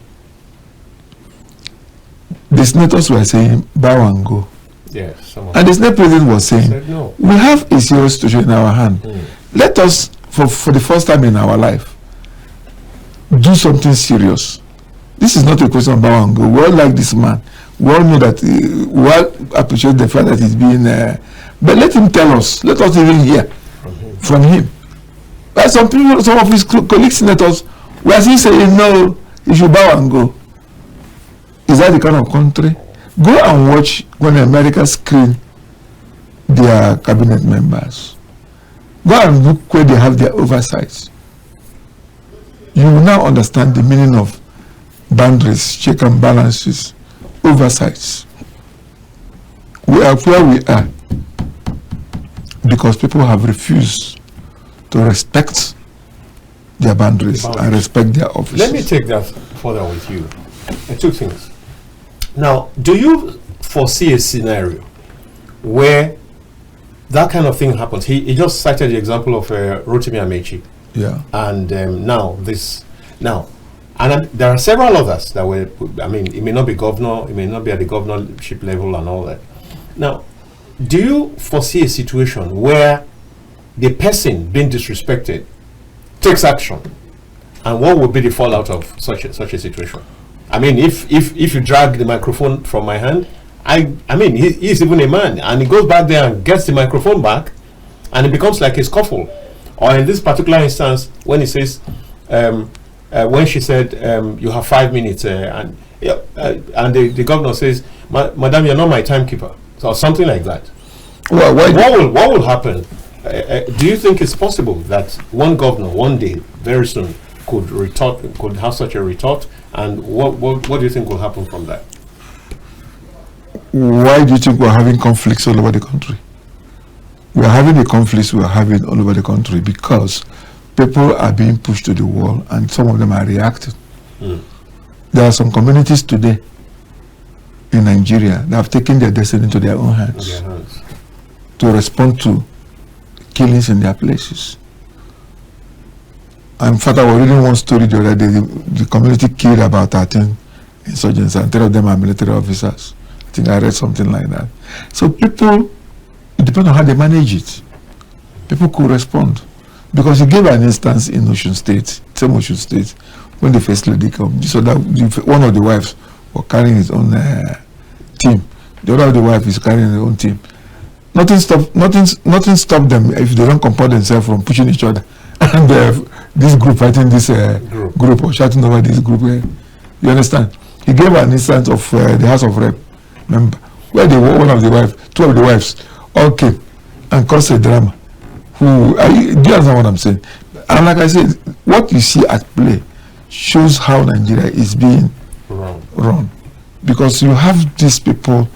The senators were saying, bow and go. Yes, and the Senate president was saying, no. We have a serious situation in our hand. Let us, for the first time in our life, do something serious. This is not a question of bow and go. We all like this man. We all know that, we all appreciate the fact that he's being, but let him tell us. Let us even hear from him. But some people, some of his colleagues senators, were still saying, no, he should bow and go. Is that the kind of country? Go and watch when America screen their cabinet members. Go and look where they have their oversights. You will now understand the meaning of boundaries, check and balances, oversights. We are where we are because people have refused to respect their boundaries and respect their offices. Let me take that further with you. Two things. Now, do you foresee a scenario where that kind of thing happens? He just cited the example of Rotimi Amechi. Yeah. And there are several others that were, I mean, it may not be governor, it may not be at the governorship level and all that. Now, do you foresee a situation where the person being disrespected takes action? And what would be the fallout of such a situation? I mean, if you drag the microphone from my hand, I mean, he's even a man, and he goes back there and gets the microphone back, and it becomes like a scuffle. Or in this particular instance, when he says, when she said, you have 5 minutes, and the governor says, Madam, you're not my timekeeper, so something like that. Well, what will happen? Do you think it's possible that one governor, one day, very soon, could have such a retort? And what do you think will happen from that? Why do you think we're having conflicts all over the country? We are having the conflicts we are having all over the country because people are being pushed to the wall and some of them are reacting. There are some communities today in Nigeria that have taken their destiny into their own hands to respond to killings in their places. In fact, I was reading one story the other day. The community killed about 13 insurgents, and 3 of them are military officers. I think I read something like that. So people, it depends on how they manage it. People could respond. Because he gave an instance in Osun State, same Osun State, when the first lady came. So that one of the wives was carrying his own team. The other of the wife is carrying her own team. Nothing stopped them if they don't comport themselves from pushing each other. And this group fighting this group or shouting over this group. You understand? He gave an instance of the House of Rep member where one of the wives, 2 of the wives all came and caused a drama. Do you understand what I'm saying? And like I said, what you see at play shows how Nigeria is being run. Because you have these people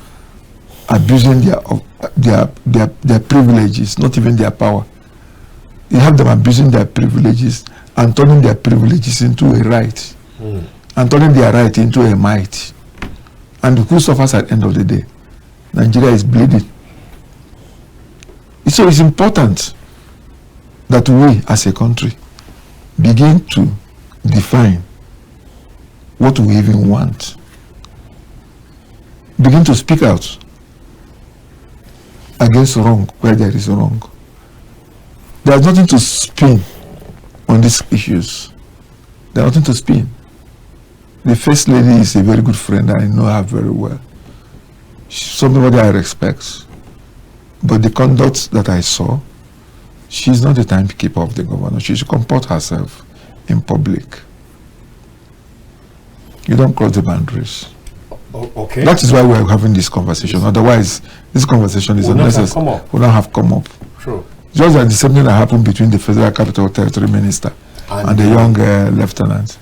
abusing their privileges, not even their power. You have them abusing their privileges and turning their privileges into a right, and turning their right into a might. And who suffers at the end of the day? Nigeria is bleeding. So it's important that we as a country begin to define what we even want. Begin to speak out against wrong where there is wrong. There's nothing to spin on these issues. There's nothing to spin. The First Lady is a very good friend. I know her very well. She's somebody I respect. But the conduct that I saw, she's not the timekeeper of the governor. She should comport herself in public. You don't cross the boundaries. Okay. That is why we're having this conversation. Otherwise, this conversation is unnecessary. Would not have come up. True. Just like the same thing that happened between the Federal Capital Territory Minister and the young lieutenant.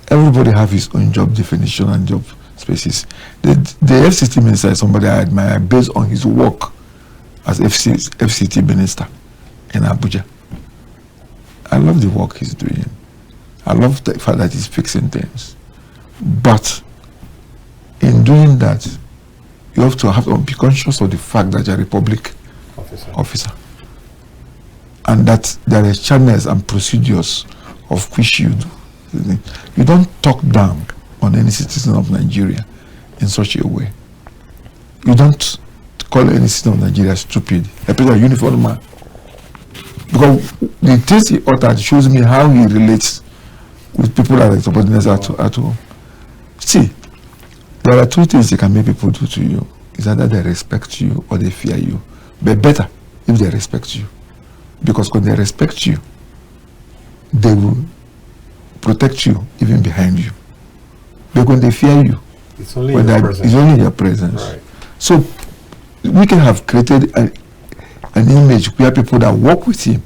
Everybody have his own job definition and job spaces. The FCT minister is somebody I admire based on his work as FCT minister in Abuja. I love the work he's doing. I love the fact that he's fixing things. But in doing that, you have to be conscious of the fact that you're a public officer. And that there are channels and procedures of which you do. You don't talk down on any citizen of Nigeria in such a way. You don't call any citizen of Nigeria stupid, especially a uniformed man. Because the things he uttered shows me how he relates with people that are subordinates at home. See, there are two things they can make people do to you. It's either they respect you or they fear you. But better if they respect you. Because when they respect you, they will protect you even behind you. But when they fear you, it's only in your presence. It's only in your presence. Right. So we can have created an image where people that work with him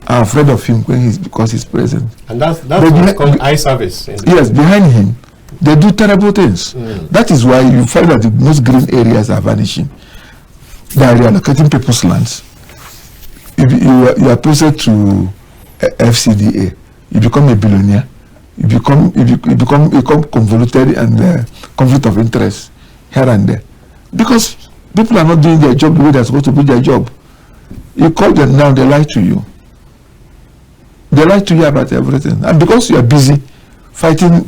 are afraid of him because he's present. And that's what's called eye service. Yes, behind him, they do terrible things. That is why you find that the most green areas are vanishing. They are reallocating people's lands. If you are posted to FCDA, you become a billionaire. You become convoluted and conflict of interest here and there, because people are not doing their job the way they're supposed to do their job. You call them now, they lie to you. They lie to you about everything, and because you are busy fighting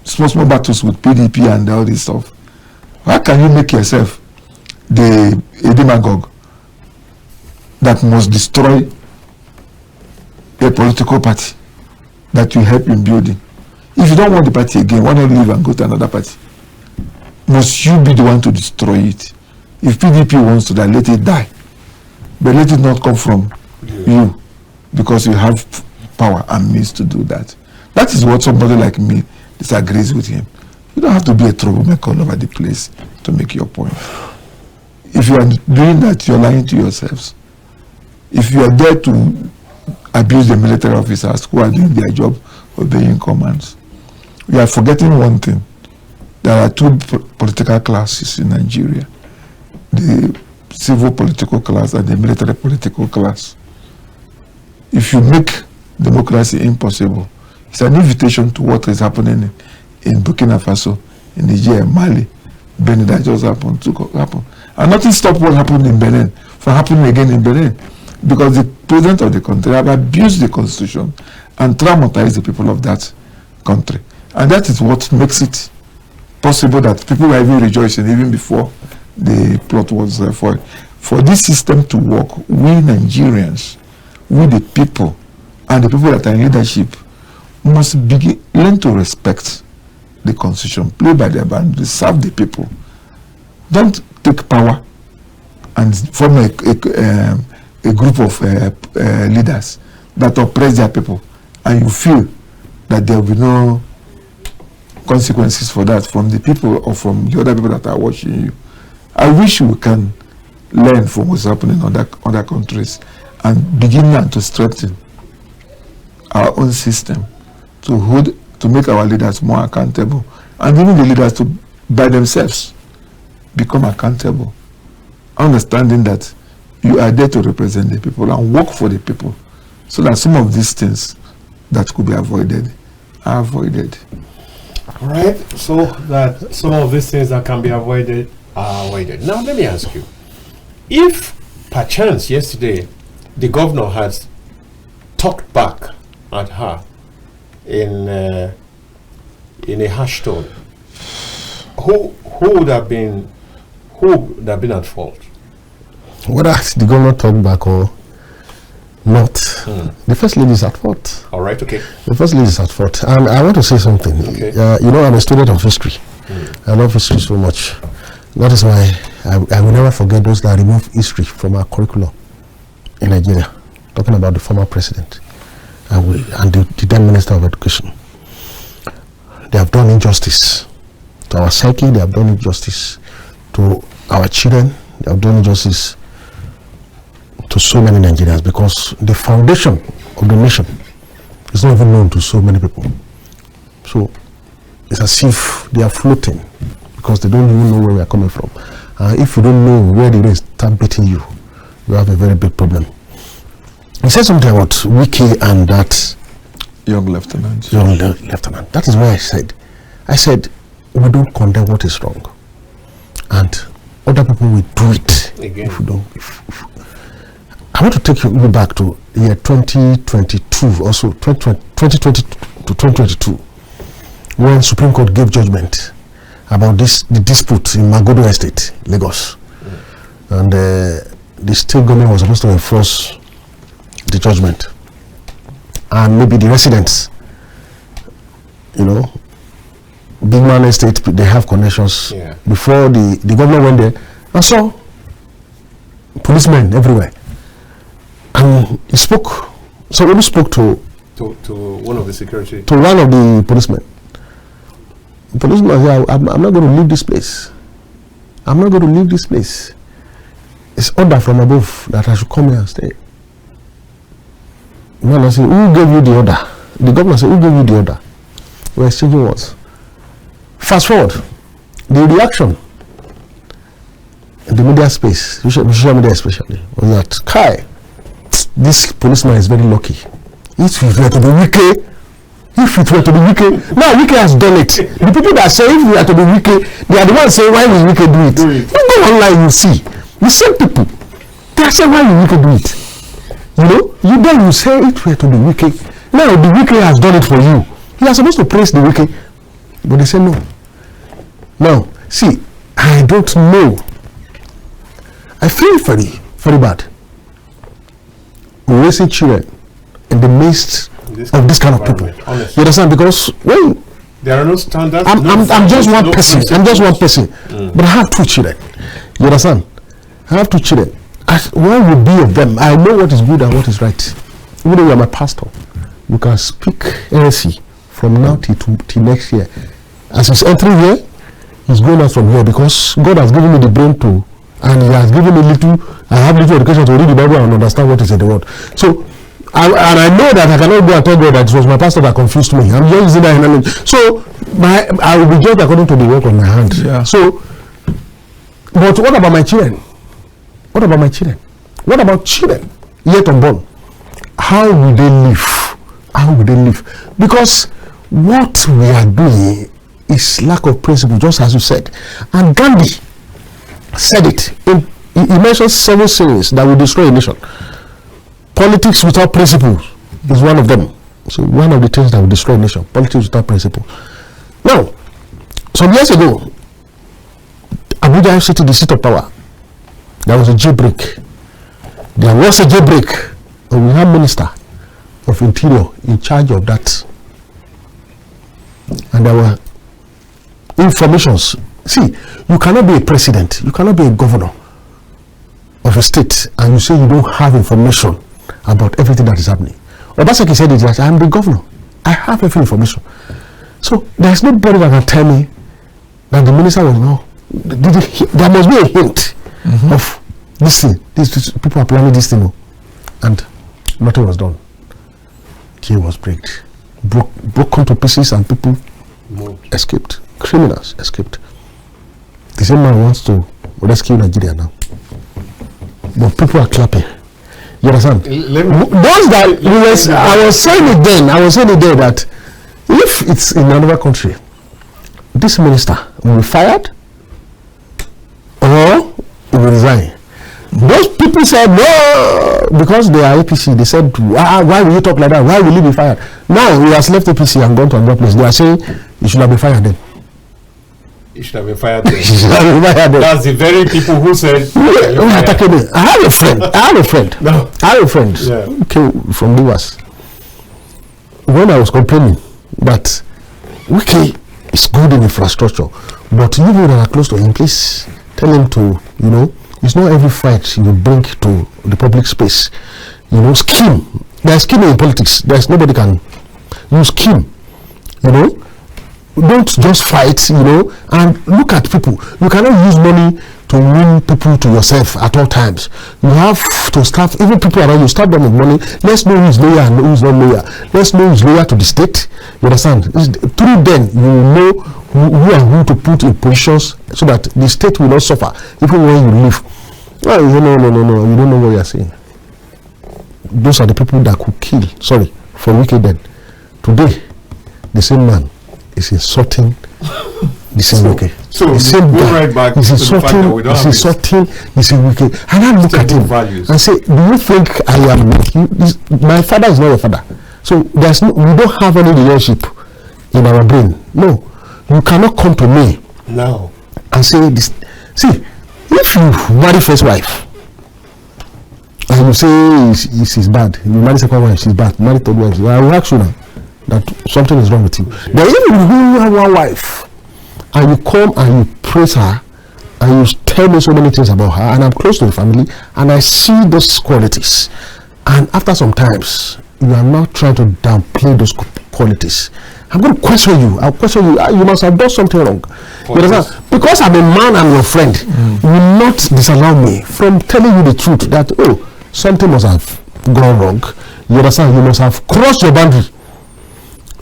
small battles with PDP and all this stuff, how can you make yourself a demagogue that must destroy a political party that you help in building? If you don't want the party again, why not leave and go to another party? Must you be the one to destroy it? If PDP wants to die, let it die. But let it not come from you, because you have power and means to do that. That is what somebody like me disagrees with him. You don't have to be a troublemaker all over the place to make your point. If you are doing that, you're lying to yourselves. If you are there to abuse the military officers who are doing their job, obeying commands, we are forgetting one thing. There are two political classes in Nigeria: the civil political class and the military political class. If you make democracy impossible, it's an invitation to what is happening in Burkina Faso, in Niger, Mali, Benin. That just happened to happen. And nothing stopped what happened in Benin from happening again in Benin, because the president of the country have abused the constitution and traumatized the people of that country. And that is what makes it possible that people were even rejoicing even before the plot was foiled. For this system to work, we Nigerians, we the people, and the people that are in leadership must learn to respect the constitution, play by their boundaries, serve the people. Don't take power and form a group of leaders that oppress their people, and you feel that there will be no consequences for that from the people or from the other people that are watching you. I wish we can learn from what's happening in other countries and begin now to strengthen our own system to make our leaders more accountable, and even the leaders to by themselves become accountable, understanding that you are there to represent the people and work for the people, so that some of these things that could be avoided are avoided. All right, so that some of these things that can be avoided are avoided. Now let me ask you, if perchance yesterday the governor has talked back at her in a harsh tone, who would have been at fault? Whether the governor talked back or not, the first lady is at fault. All right, okay. The first lady is at fault. And I want to say something. Okay. You know, I'm a student of history. I love history so much. That is why I will never forget those that removed history from our curriculum in Nigeria, talking about the former president and the then Minister of Education. They have done injustice to our psyche, they have done injustice to our children, they have done injustice to so many Nigerians, because the foundation of the nation is not even known to so many people. So it's as if they are floating because they don't even know where we are coming from. If you don't know where the rain start beating you, you have a very big problem. He said something about Wiki and that Young lieutenant. Young lieutenant. That is why I said, we don't condemn what is wrong, and other people will do it again. If we don't. I want to take you back to year 2022, also 2020 to 2022, when Supreme Court gave judgment about the dispute in Magodo Estate, Lagos, and the state government was supposed to enforce the judgment, and maybe the residents, Big Man Estate, they have connections. Before the governor went there, I saw policemen everywhere. And he spoke. So when he spoke to one of the security, to one of the policemen, the policeman said, I'm not going to leave this place. I'm not going to leave this place. It's order from above that I should come here and stay. The man said, who gave you the order? The governor said, who gave you the order? We're exchanging words. Fast forward, the reaction in the media space, social media especially, was that Kai, this policeman is very lucky. If it were to be wicked, now Wike has done it. The people that say if we are to be wicked, they are the ones saying why will Wike do it? You go online, you see the same people. They are saying why will Wike do it? You then you say it were to be wicked. Now the wicked has done it for you. You are supposed to praise the wicked, but they say no. Now see, I don't know. I feel very, very bad raising children in the midst of this kind of people. Honestly. You understand? Because when there are no standards, I'm just one person. I'm just one person. But I have 2 children. You understand? I have 2 children. One will be of them. I know what is good and what is right. Even though you are my pastor, you can speak NSC from now till next year. As he's entering here, he's going out from here because God has given me the brain to, and he has given me I have little education to read the Bible and understand what is in the word. So, I know that I cannot go and tell God that it was my pastor that confused me. I'm just using that analogy. So, I will be judged according to the work of my hand. Yeah. So, but what about my children? What about my children? What about children yet unborn? How will they live? How will they live? Because what we are doing is lack of principle, just as you said. And Gandhi said it. He mentioned 7 sins that will destroy a nation. Politics without principle is one of them. So one of the things that will destroy a nation, politics without principle. Now, some years ago, Abuja City, the seat of power, there was a jailbreak. There was a jailbreak, and we have Minister of Interior in charge of that. And there were informations. See, you cannot be a president, you cannot be a governor of a state, and you say you don't have information about everything that is happening. Obaseki said it that I am the governor. I have every information. So there is nobody that can tell me that the minister was no. There must be a hint of this thing. These people are planning this thing, and nothing was done. Key was broken to pieces, and people escaped. Criminals escaped. The same man wants to rescue Nigeria now, but people are clapping. You understand? Those that I was saying it then that if it's in another country, this minister will be fired or will resign. Those people said no because they are APC. They said, why will you talk like that? Why will you be fired? Now he has left APC and gone to another place. They are saying you should have been fired then. You should have been fired then. That's the very people who said I have a friend. No. I have a friend. Yeah. Okay, from US. When I was complaining that Wike is good in infrastructure, but you that are close to him, please tell him to, it's not every fight you will bring to the public space. Scheme. There's scheming in politics. There's nobody can scheme. Don't just fight, and look at people. You cannot use money to win people to yourself at all times. You have to staff, even people around you, staff them with money. Let's know who is loyal and who is not loyal. Let's know who is loyal to the state. You understand? Through them, you will know who and who to put in positions so that the state will not suffer, even when you leave. No, you don't know what you are saying. Those are the people that could kill, for Wike then. Today, the same man is insulting the same Wike. So the same go guy right back is to the fact that we insulting, don't have insulting the same Wike. And I look at him values. and say, do you think I am like you? My father is not your father. So there's no, we don't have any relationship in our brain. No, you cannot come to me now and say this. See, if you marry first wife and you say she's bad, you marry second wife, she's bad, marry third wife, I will ask you now that something is wrong with you. Then even if you have one wife and you come and you praise her and you tell me so many things about her, and I'm close to the family and I see those qualities, and after some times you are not trying to downplay those qualities, I'm going to question you. I'll question you. You must have done something wrong. Because I'm a man and your friend, you will not disallow me from telling you the truth that, oh, something must have gone wrong. You understand? You must have crossed your boundary.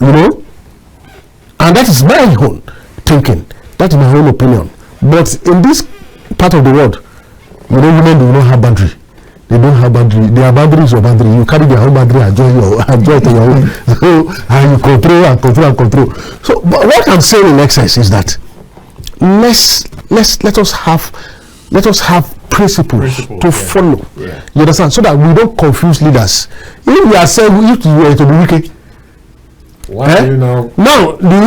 You know? And that is my own thinking. That is my own opinion. But in this part of the world, you know, women do not have boundary. They don't have boundary. Their boundaries or boundary. You carry their own boundary and join to your own. So, and you control and control and control. So, but what I'm saying in essence is that let us have principles to follow. Yeah. You understand? So that we don't confuse leaders. If we are saying if you were to be wicked, why do you know? Now the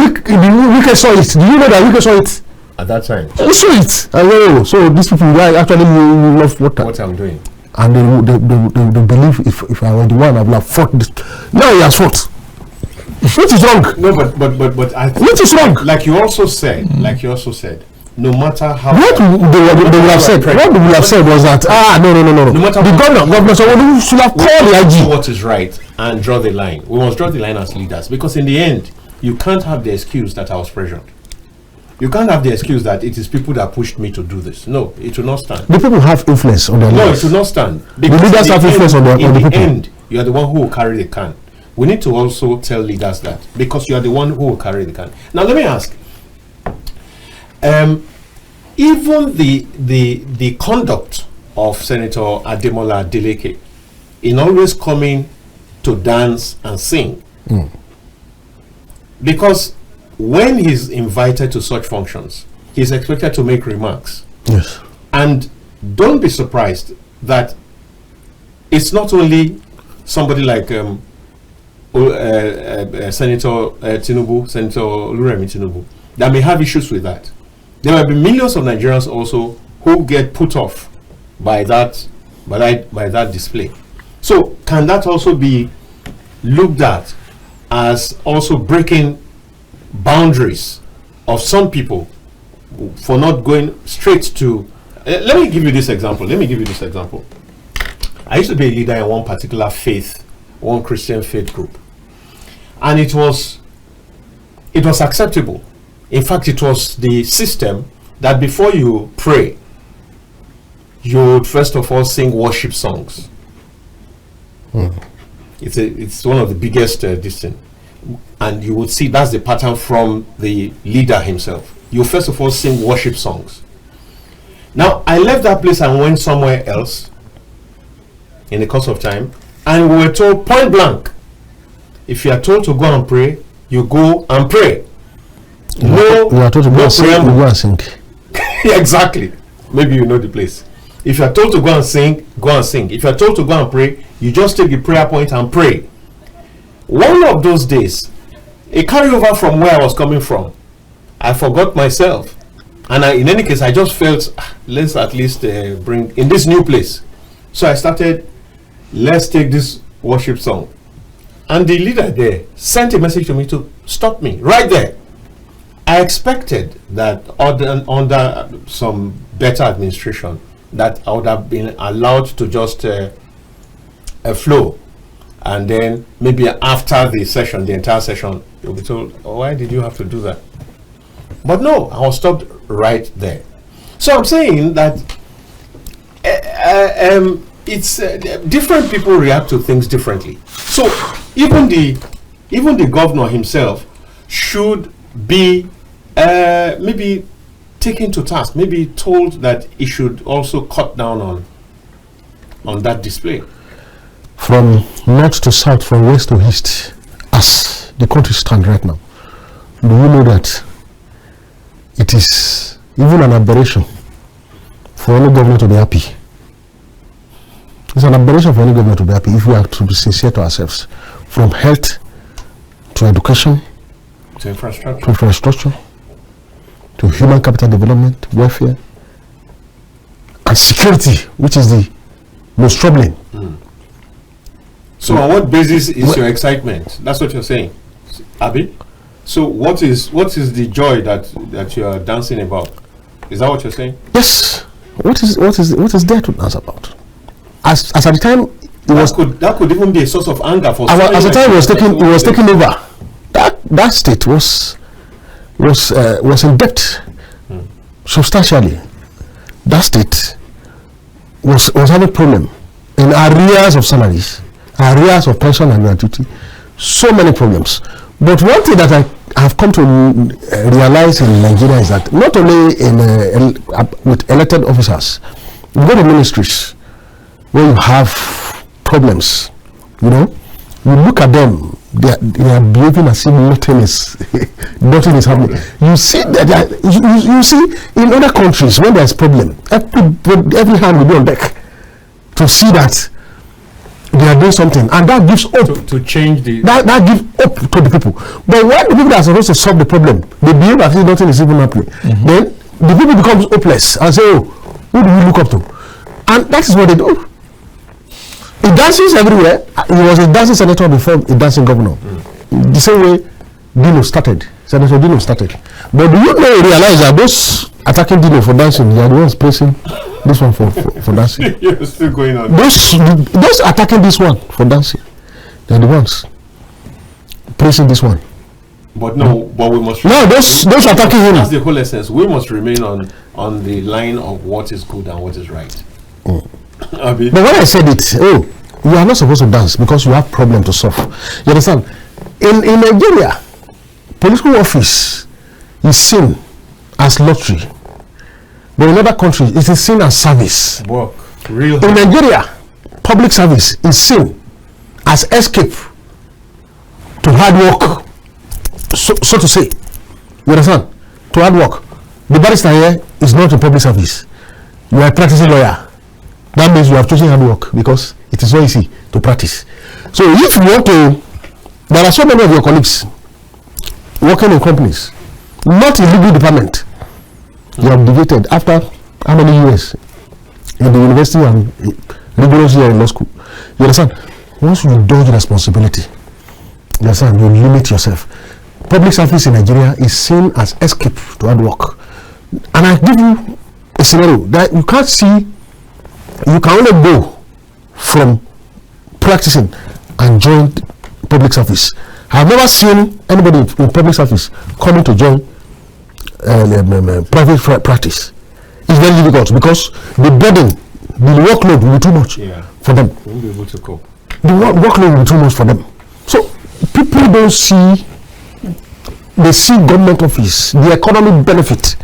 wicked saw it. Do you know that wicked saw it? At that time. They saw it. Oh, so these people actually love what I'm doing. And they believe if I were the one, I would have fought this. Now he has fought. What is wrong? No, but I think what is wrong? Like you also said, no matter how what they would have said, what they would have said was that no. No matter the governor should have called the IG. What is right and draw the line. We must draw the line as leaders, because in the end, you can't have the excuse that I was pressured. You can't have the excuse that it is people that pushed me to do this. No, it will not stand. The people have influence on their lives. No, it will not stand. The leaders have influence on the people. In the end, you are the one who will carry the can. We need to also tell leaders that, because you are the one who will carry the can. Now, let me ask. Even the conduct of Senator Ademola Adeleke in always coming to dance and sing, because when he's invited to such functions, he's expected to make remarks. Yes. And don't be surprised that it's not only somebody like Senator Tinubu, Senator Oluremi Tinubu, that may have issues with that. There will be millions of Nigerians also who get put off by that display. So can that also be looked at as also breaking boundaries of some people for not going straight to let me give you this example. I used to be a leader in one particular faith, one Christian faith group, and it was acceptable. In fact, it was the system that before you pray, you would first of all sing worship songs. It's one of the biggest distance. And you would see that's the pattern from the leader himself. You first of all sing worship songs. Now, I left that place and went somewhere else in the course of time, and we were told point blank, if you are told to go and pray, you go and pray. You are told to go and sing, you go and sing. Exactly. Maybe you know the place. If you are told to go and sing, go and sing. If you are told to go and pray, you just take the prayer point and pray. One of those days, a carryover from where I was coming from, I forgot myself, and in any case I just felt let's at least bring in this new place. So I started, let's take this worship song, and the leader there sent a message to me to stop me right there. I expected that under some better administration that I would have been allowed to just flow. And then maybe after the session, the entire session, you'll be told, oh, why did you have to do that? But no, I was stopped right there. So I'm saying that it's different people react to things differently. So even the governor himself should be maybe taken to task, maybe told that he should also cut down on that display. From north to south, from west to east, as the country stands right now, do you know that it is even an aberration for any government to be happy? It's an aberration for any government to be happy if we are to be sincere to ourselves. From health to education to infrastructure to human capital development, welfare, and security, which is the most troubling. So on what basis is your excitement? That's what you're saying, Abi? So what is the joy that you are dancing about? Is that what you're saying? Yes. What is there to dance about? As at the time that could even be a source of anger for as the time it was taking over. That state was in debt substantially. That state was having a problem in arrears of salaries, arrears of pension and gratuity, so many problems. But one thing that I have come to realize in Nigeria is that not only with elected officers, you go to ministries where you have problems, you look at them, they are behaving as if nothing is happening. You see that you see in other countries when there's problem, every hand will be on deck to see that they are doing something, and that gives hope to change that gives hope to the people. But when the people that are supposed to solve the problem, they behave as if nothing is even happening, then the people becomes hopeless and say, "Oh, who do we look up to?" And that is what they do. He dances everywhere. He was a dancing senator before a dancing governor. The same way Senator Dino started. But do you realize that those attacking Dino for dancing, they are the ones praising this one for dancing? You're still going on. Those attacking this one for dancing, they are the ones praising this one. But we must. No, those attacking him. That's the whole essence. We must remain on the line of what is good and what is right. But when I said it, you are not supposed to dance because you have problem to solve. You understand? In Nigeria, political office is seen as lottery, but in other countries it is seen as service. Work, real. In Nigeria, public service is seen as escape to hard work, so to say. You understand? To hard work. The barrister here is not a public service. You are a practicing lawyer. That means you have chosen hard work because it is so easy to practice. So if you want to, there are so many of your colleagues working in companies, not in legal department. You have debated after how many years in the university and rigorous year in law school. You understand? Once you indulge responsibility, you understand, you limit yourself. Public service in Nigeria is seen as escape to hard work. And I give you a scenario that you can't see. You can only go from practicing and join public service. I have never seen anybody in public service coming to join private practice. It's very difficult because the burden, the workload will be too much for them. They won't be able to cope. The workload will be too much for them. So people don't see. They see government office, the economic benefit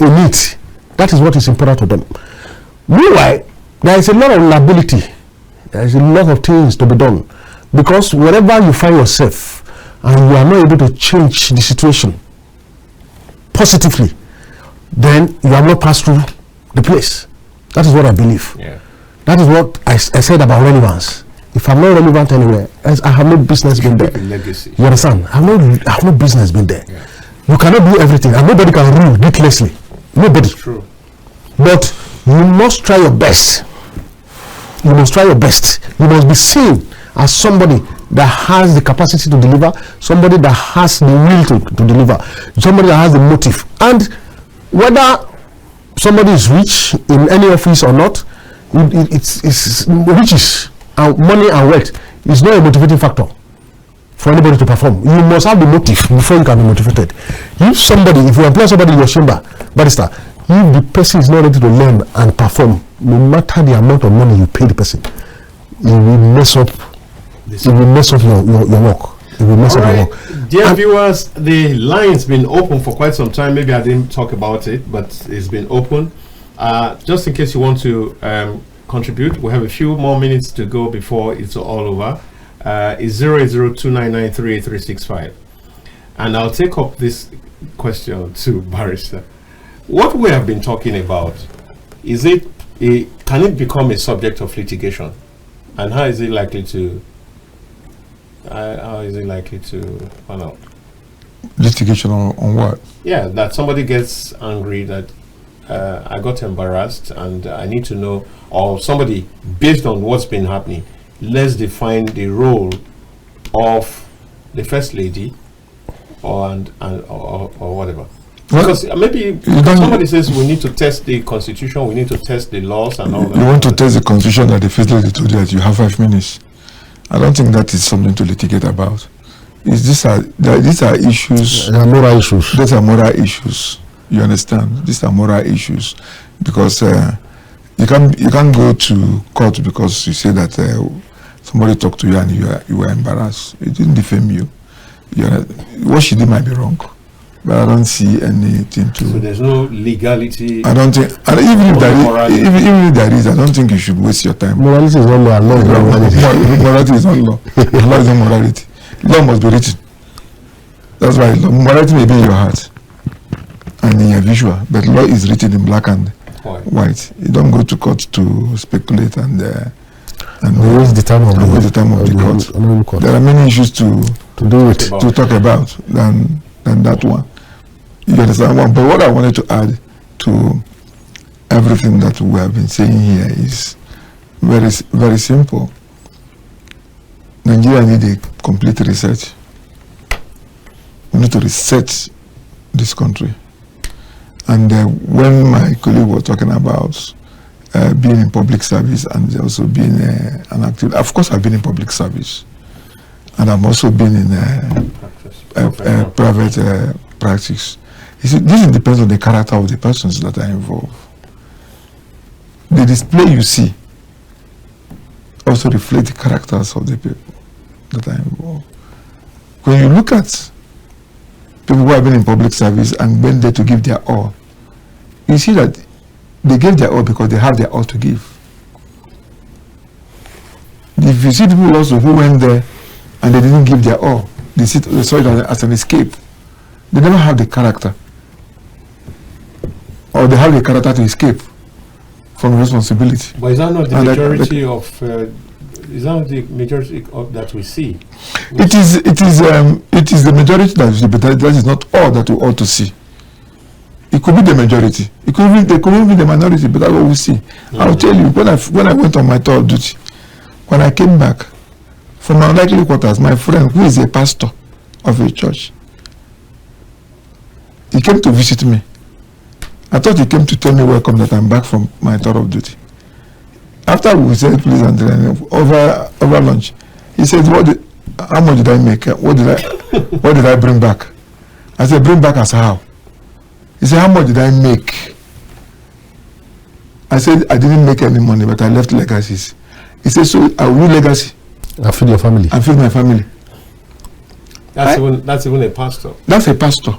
in it. That is what is important to them. Meanwhile, there is a lot of liability. There is a lot of things to be done. Because wherever you find yourself and you are not able to change the situation positively, then you have not passed through the place. That is what I believe. Yeah. That is what I said about relevance. If I'm not relevant anywhere, I have no business being there. Legacy. You understand? I have no business being there. Yeah. You cannot do everything, and nobody can rule guiltlessly. Nobody. It's true. But you must try your best. You must try your best. You must be seen as somebody that has the capacity to deliver, somebody that has the will to deliver, somebody that has the motive. And whether somebody is rich in any office or not, it's riches and money and wealth is not a motivating factor for anybody to perform. You must have the motive before you can be motivated. If you employ somebody in your chamber, barrister, if the person is not ready to learn and perform, no matter the amount of money you pay the person, it will mess up. It will mess up your work. It will mess up your work. Dear viewers, the line's been open for quite some time. Maybe I didn't talk about it, but it's been open. Just in case you want to contribute, we have a few more minutes to go before it's all over. is 08029938365. And I'll take up this question to Barrister. What we have been talking about, can it become a subject of litigation? And how is it likely to pan out? Litigation on what? Yeah, that somebody gets angry that I got embarrassed and I need to know, or somebody, based on what's been happening, let's define the role of the First Lady or whatever. Because maybe somebody says we need to test the Constitution, we need to test the laws and all that. You want to test the Constitution that the First Lady told you that you have 5 minutes. I don't think that is something to litigate about. These are issues. There are moral issues. These are moral issues. You understand? These are moral issues because you can't go to court because you say that somebody talked to you and you were embarrassed. It didn't defame you. What she did might be wrong, but I don't see anything to. So there's no legality. I don't think, and even if there is, I don't think you should waste your time. Morality is not law. Morality is not law. Law is not morality. Law must be written. That's why morality may be in your heart and in your visual, but law is written in black and white. You don't go to court to speculate and waste the time of the court. There are many issues to talk about than that one. You understand one? But what I wanted to add to everything that we have been saying here is very, very simple. Nigeria need a complete research. We need to research this country. And when my colleague was talking about being in public service and also being an active, of course I've been in public service. And I've also been in private practice. You see, this depends on the character of the persons that are involved. The display you see also reflects the characters of the people that are involved. When you look at people who have been in public service and went there to give their all, you see that they gave their all because they have their all to give. If you see people also who went there and they didn't give their all, they saw it as an escape. They never have the character, or they have the character to escape from responsibility. But is that not the majority of? Is that the majority of that we see? It is the majority that we see, but that is not all that we ought to see. It could be the majority. It could even be the minority, but that's what we see. Mm-hmm. I'll tell you, when I went on my tour of duty, when I came back from my unlikely quarters, my friend, who is a pastor of a church, he came to visit me. I thought he came to tell me welcome, that I'm back from my tour of duty. After we said please and over lunch, he said, how much did I make? What did I bring back? I said, bring back as how? He said, how much did I make? I said, I didn't make any money, but I left legacies. He said, so I will legacy. I feed your family. I feed my family. That's even a pastor. That's a pastor.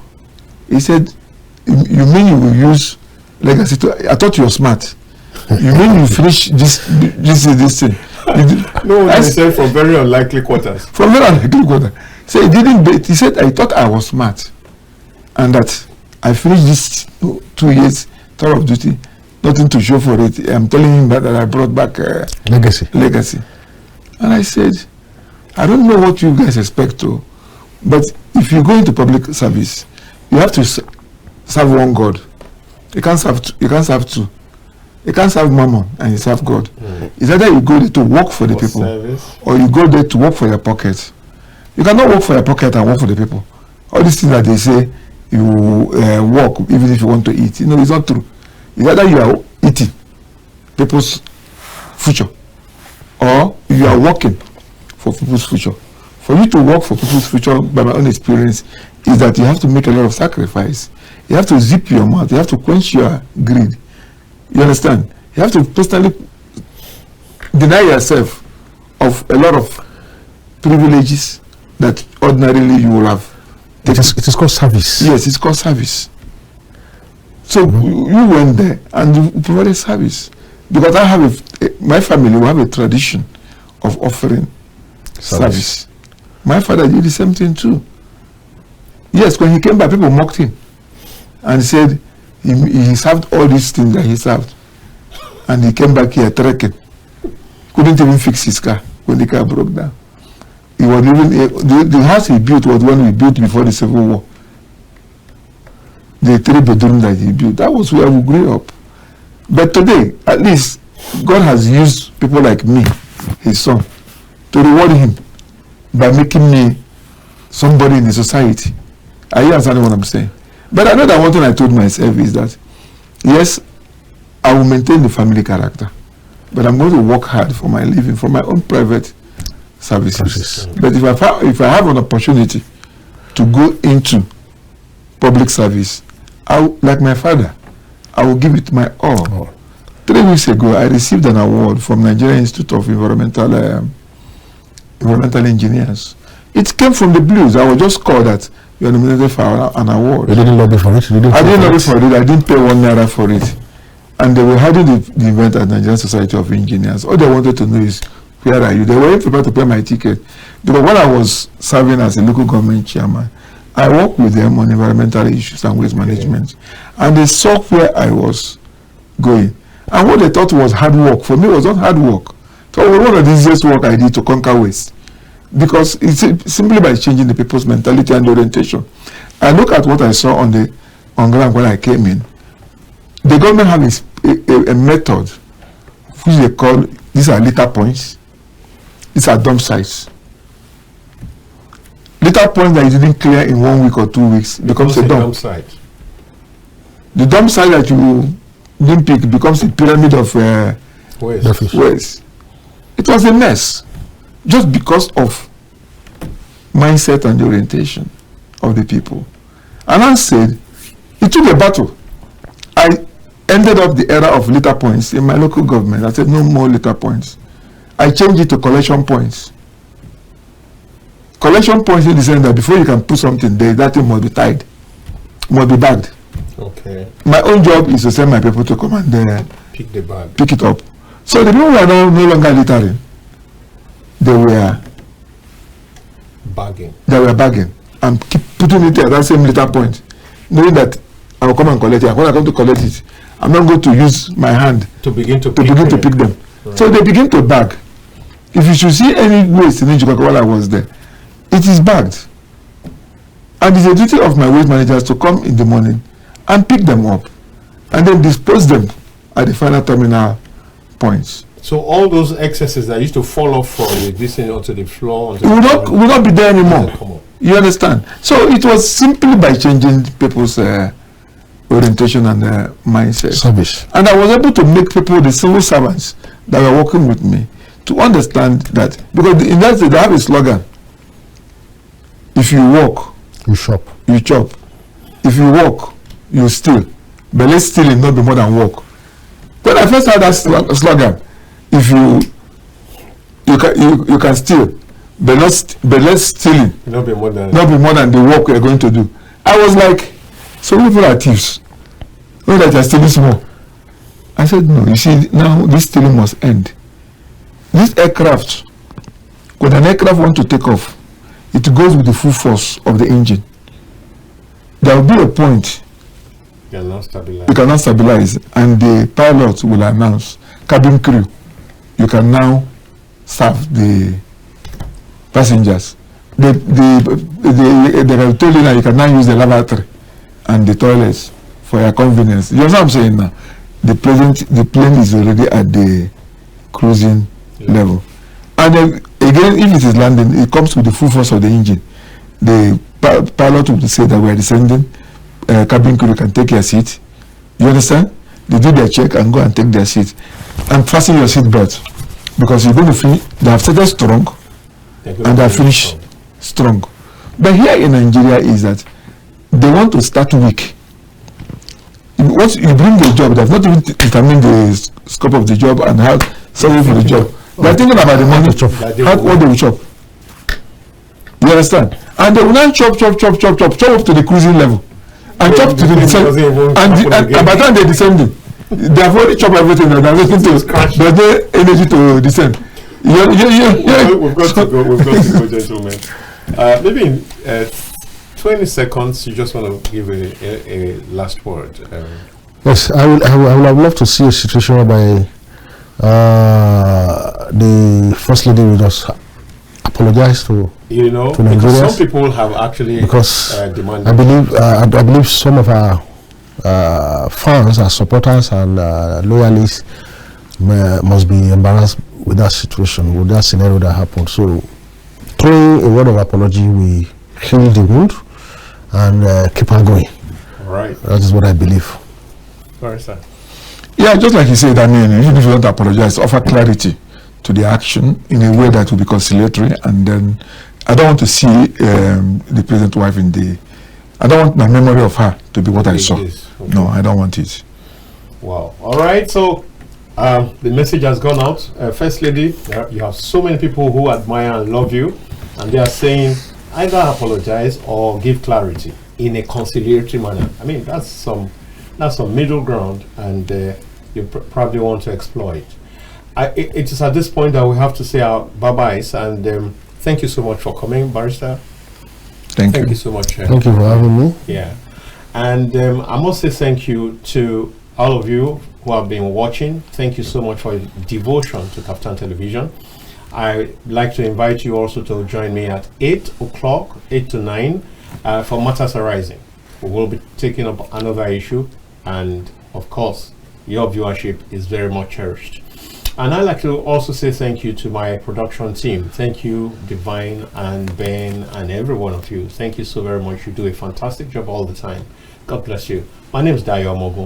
He said, you mean you will use legacy to? I thought you were smart. You mean you finish this thing? No, I said from very unlikely quarters. From very unlikely quarters. So he didn't bet. He said, I thought I was smart, and that I finished this 2 years tour of duty, nothing to show for it. I'm telling him that I brought back legacy. And I said, I don't know what you guys expect to, but if you go into public service, you have to serve one God. You can't serve two. You can't serve Mammon and you serve God. It's either you go there to work for the people, service, or you go there to work for your pocket. You cannot work for your pocket and work for the people. All these things that they say, you work even if you want to eat. It's not true. It's either you are eating people's future, or you are working for people's future. For you to work for people's future, by my own experience, is that you have to make a lot of sacrifice. You have to zip your mouth. You have to quench your greed. You understand? You have to personally deny yourself of a lot of privileges that ordinarily you will have. It is called service. Yes, it's called service. So you went there and you provided service. Because I have my family will have a tradition of offering service. My father did the same thing too. Yes, when he came back, people mocked him and said he served all these things that he served. And he came back here trekking. Couldn't even fix his car when the car broke down. He was living, the house he built was one we built before the Civil War. The 3-bedroom that he built, that was where we grew up. But today, at least, God has used people like me, his son, to reward him by making me somebody in the society. Are you understanding what I'm saying? But I know that one thing I told myself is that, yes, I will maintain the family character, but I'm going to work hard for my living, for my own private services. But if I have an opportunity to go into public service, like my father, I will give it my all. 3 weeks ago, I received an award from Nigerian Institute of Environmental Engineers. It came from the Blues. I was just called that you are nominated for an award. You didn't lobby for it? I didn't lobby for it. I didn't pay 1 naira for it. And they were having the event at Nigerian Society of Engineers. All they wanted to know is, where are you? They weren't prepared to pay my ticket. Because when I was serving as a local government chairman, I worked with them on environmental issues and waste management. And they saw where I was going. And what they thought was hard work, for me, was not hard work. So it was one of the easiest work I did to conquer waste. Because it's simply by changing the people's mentality and orientation. I look at what I saw on ground when I came in. The government has a method which they call, these are litter points. These are dump sites. Litter points that you didn't clear in 1 week or 2 weeks becomes a dump site. The dump site that you didn't pick becomes a pyramid of waste. It was a mess, just because of mindset and the orientation of the people. And I said, it took a battle. I ended up the era of litter points in my local government. I said, no more litter points. I changed it to collection points. Collection points in the sense that before you can put something there, that thing must be tied, must be bagged. Okay. My own job is to send my people to come and pick the bag. Pick it up. So the people were no longer littering. They were bagging. They were bagging and keep putting it at that same litter point, knowing that I will come and collect it. And when I come to collect it, I'm not going to use my hand to begin to pick them. Right. So they begin to bag. If you should see any waste in Njikoko while I was there, it is bagged. And it's a duty of my waste managers to come in the morning and pick them up and then dispose them at the final terminal points. So all those excesses that used to fall off from this thing onto the floor will not be there anymore. You understand? So it was simply by changing people's orientation and mindset. Service. And I was able to make people, the civil servants that were working with me, to understand that, because in that they have a slogan: if you walk, you shop. You chop. If you walk, you steal. But let's steal and not be more than walk. When I first heard that slogan, if you can steal, but let's steal not be more than the work we are going to do. I was like, so people are thieves. Oh, that are stealing small. I said, no, you see, now this stealing must end. This aircraft, when an aircraft wants to take off, it goes with the full force of the engine. There will be a point you cannot stabilize, and the pilot will announce, cabin crew, you can now serve the passengers. They have told you that you can now use the lavatory and the toilets for your convenience. You know what I'm saying now? The plane is already at the cruising level. And then again, if it is landing, it comes with the full force of the engine. The pilot will say that we are descending. Cabin crew can take your seat. You understand? They do their check and go and take their seat. And fasten your seat belt. Because you're going to finish, they have started strong and they have finished strong. But here in Nigeria is that they want to start weak. Once you bring the job, they have not even determined the scope of the job and how sorry for the job. They're thinking about the money, what they will chop. You understand? And they will now chop up to the cruising level. And chop to the descent. And by the time they're descending, they have already chopped everything. There's no energy to descend. We've got to go. We've got to go, gentlemen. Maybe in 20 seconds, you just want to give a last word. Yes, I would have loved to see a situation whereby the First Lady will just apologize to because some people have actually demanded. I believe some of our fans, our supporters, and loyalists must be embarrassed with that situation, with that scenario that happened. So, throwing a word of apology, we heal the wound and keep on going. All right. That is what I believe. Sorry, sir. Yeah, just like you said, I mean, even if you don't apologize, offer clarity to the action in a way that will be conciliatory, and then I don't want to see the president's wife I don't want my memory of her to be what I saw. Okay. No, I don't want it. Wow. All right, so the message has gone out. First Lady, you have so many people who admire and love you, and they are saying either apologize or give clarity in a conciliatory manner. I mean, that's some middle ground, and you probably want to exploit. It is at this point that we have to say our bye-byes, and thank you so much for coming, Barrister. Thank you so much. Thank you for having me. Yeah. And I must say thank you to all of you who have been watching. Thank you so much for your devotion to Kaftan Television. I'd like to invite you also to join me at 8 o'clock, 8 to 9, for Matters Arising. We will be taking up another issue, and of course, your viewership is very much cherished. And I'd like to also say thank you to my production team. Thank you, Divine and Ben and every one of you. Thank you so very much. You do a fantastic job all the time. God bless you. My name is Dayo Mogo.